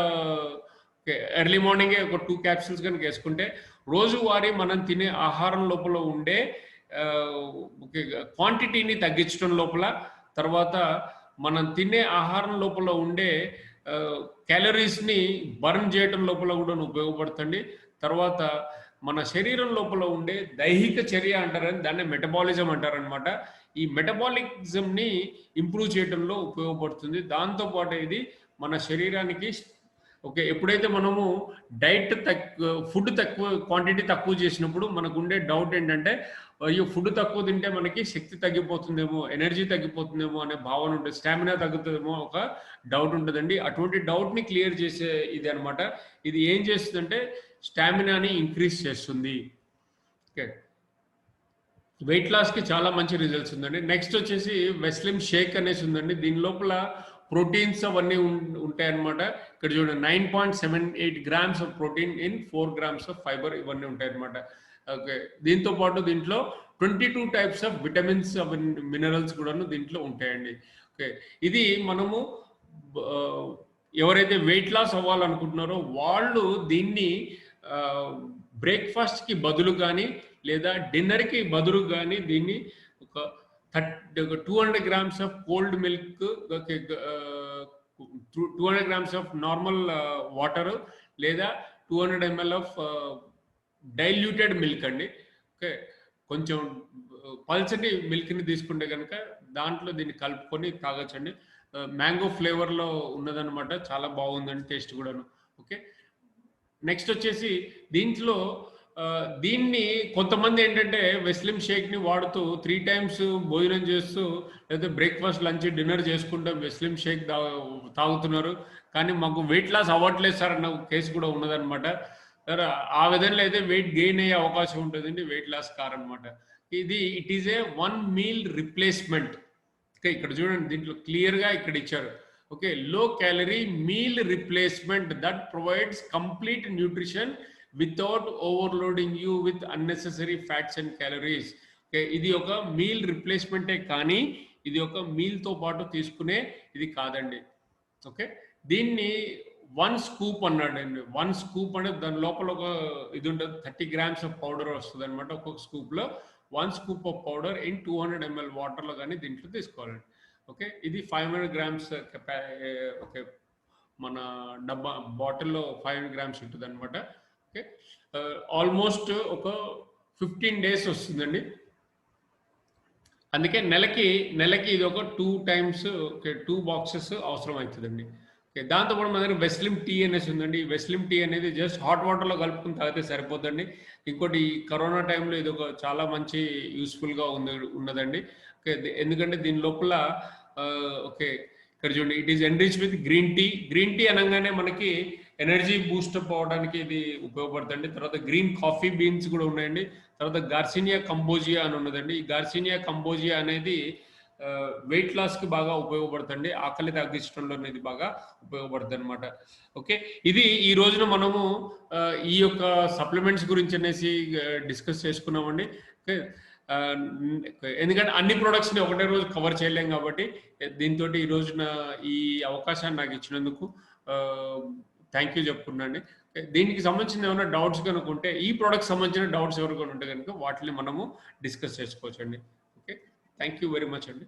ఎర్లీ మార్నింగే ఒక 2 క్యాప్సూల్స్ కనుక వేసుకుంటే రోజువారీ మనం తినే ఆహారం లోపల ఉండే క్వాంటిటీని తగ్గించడం లోపల, తర్వాత మనం తినే ఆహారం లోపల ఉండే క్యాలరీస్ని బర్న్ చేయడం లోపల కూడా ఉపయోగపడుతుంది. తర్వాత మన శరీరం లోపల ఉండే దైహిక చర్య అంటారని, దాన్ని మెటబాలిజం అంటారనమాట. ఈ మెటబాలిజంని ఇంప్రూవ్ చేయడంలో ఉపయోగపడుతుంది. దాంతోపాటు ఇది మన శరీరానికి ఓకే, ఎప్పుడైతే మనము ఫుడ్ క్వాంటిటీ తక్కువ చేసినప్పుడు మనకు ఉండే డౌట్ ఏంటంటే, అయ్యో ఫుడ్ తక్కువ తింటే మనకి శక్తి తగ్గిపోతుందేమో, ఎనర్జీ తగ్గిపోతుందేమో అనే భావన ఉంటుంది, స్టామినా తగ్గుతుందేమో ఒక డౌట్ ఉంటుందండి. అటువంటి డౌట్ని క్లియర్ చేసే ఇది అనమాట. ఇది ఏం చేస్తుందంటే స్టామినాని ఇంక్రీజ్ చేస్తుంది. ఓకే, వెయిట్ లాస్కి చాలా మంచి రిజల్ట్స్ ఉందండి. నెక్స్ట్ వచ్చేసి వెస్లిమ్ షేక్ అనేసి ఉందండి. దీని లోపల ప్రోటీన్స్ అవన్నీ ఉంటాయన్నమాట. ఇక్కడ చూడండి 9.78 grams of protein in 4 grams of fibre, ఇవన్నీ ఉంటాయి అనమాట. ఓకే, దీంతో పాటు దీంట్లో 22 types ఆఫ్ విటమిన్స్, మినరల్స్ కూడా దీంట్లో ఉంటాయండి. ఓకే, ఇది మనము ఎవరైతే వెయిట్ లాస్ అవ్వాలనుకుంటున్నారో వాళ్ళు దీన్ని బ్రేక్ఫాస్ట్కి బదులు కానీ లేదా డిన్నర్కి బదులు కానీ దీన్ని ఒక 200 grams of cold milk, okay, 200 grams of normal water, లేదా 200 ml of డైల్యూటెడ్ మిల్క్ అండి. ఓకే, కొంచెం పల్చటి మిల్క్ని తీసుకుంటే కనుక దాంట్లో దీన్ని కలుపుకొని తాగొచ్చండి. మ్యాంగో ఫ్లేవర్లో ఉన్నదనమాట, చాలా బాగుందండి టేస్ట్ కూడాను. ఓకే, నెక్స్ట్ వచ్చేసి దీంట్లో దీన్ని కొంతమంది ఏంటంటే వెస్లిం షేక్ని వాడుతూ 3 times భోజనం చేస్తూ లేదా బ్రేక్ఫాస్ట్ లంచ్ డిన్నర్ చేసుకుంటూ వెస్లిం షేక్ తాగుతున్నారు, కానీ మాకు వెయిట్ లాస్ అవ్వట్లేదు సార్ అన్న కేసు కూడా ఉన్నదనమాట. సార్ ఆ విధంగా అయితే వెయిట్ గెయిన్ అయ్యే అవకాశం ఉంటుందండి, వెయిట్ లాస్ కారనమాట. It is a 1 meal replacement. Okay, ఇక్కడ చూడండి దీంట్లో క్లియర్గా ఇక్కడ ఇచ్చారు. Okay, low calorie meal replacement that provides complete nutrition without overloading you with unnecessary fats and calories. Okay, ఇది ఒక మీల్ రిప్లేస్మెంటే కానీ ఇది ఒక మీల్తో పాటు తీసుకునే ఇది కాదండి. ఓకే, దీన్ని 1 scoop అన్నాడండి. 1 scoop అంటే దాని లోపల ఒక ఇది ఉంటుంది, 30 grams ఆఫ్ పౌడర్ వస్తుంది అనమాట. ఒక్కొక్క స్కూప్లో 1 scoop of powder in 200 ml వాటర్లో కానీ దీంట్లో తీసుకోవాలండి. ఓకే, ఇది 500 grams ఓకే, మన డబ్బా బాటిల్లో 500 grams ఉంటుంది అనమాట. ఓకే, ఆల్మోస్ట్ ఒక 15 days వస్తుందండి. అందుకే నెలకి ఇది ఒక 2 times, ఓకే, 2 boxes అవసరం అవుతుందండి. ఓకే, దాంతోపాటు మన దగ్గర వెస్లిం టీ అనేసి ఉందండి. వెస్లిం టీ అనేది జస్ట్ హాట్ వాటర్లో కలుపుకుని తాగితే సరిపోతుందండి. ఇంకోటి ఈ కరోనా టైంలో ఇది ఒక చాలా మంచి యూస్ఫుల్గా ఉన్నదండి. ఓకే, ఎందుకంటే దీని లోపల ఓకే ఇక్కడ చూడండి, it is enrich with green tea. Green tea అనగానే మనకి ఎనర్జీ బూస్టప్ అవడానికి ఇది ఉపయోగపడుతుంది. తర్వాత గ్రీన్ కాఫీ బీన్స్ కూడా ఉన్నాయండి. తర్వాత గార్సినియా కంబోజియా అని ఉన్నదండి. ఈ గార్సినియా కంబోజియా అనేది వెయిట్ లాస్కి బాగా ఉపయోగపడుతుంది, ఆకలి తగ్గించడంలో అనేది బాగా ఉపయోగపడుతుంది అనమాట. ఓకే, ఇది ఈ రోజున మనము ఈ యొక్క సప్లిమెంట్స్ గురించి అనేసి డిస్కస్ చేసుకున్నామండి. ఓకే, ఎందుకంటే అన్ని ప్రొడక్ట్స్ని ఒకటే రోజు కవర్ చేయలేం కాబట్టి దీంతో ఈ రోజున ఈ అవకాశాన్ని నాకు ఇచ్చినందుకు థ్యాంక్ యూ చెప్పుకున్నాండి. దీనికి సంబంధించిన ఏమైనా డౌట్స్ కనుక ఉంటే, ఈ ప్రోడక్ట్ సంబంధించిన డౌట్స్ ఎవరికైనా ఉంటే కనుక వాటిని మనము డిస్కస్ చేసుకోవచ్చండి. Okay, thank you very much అండి.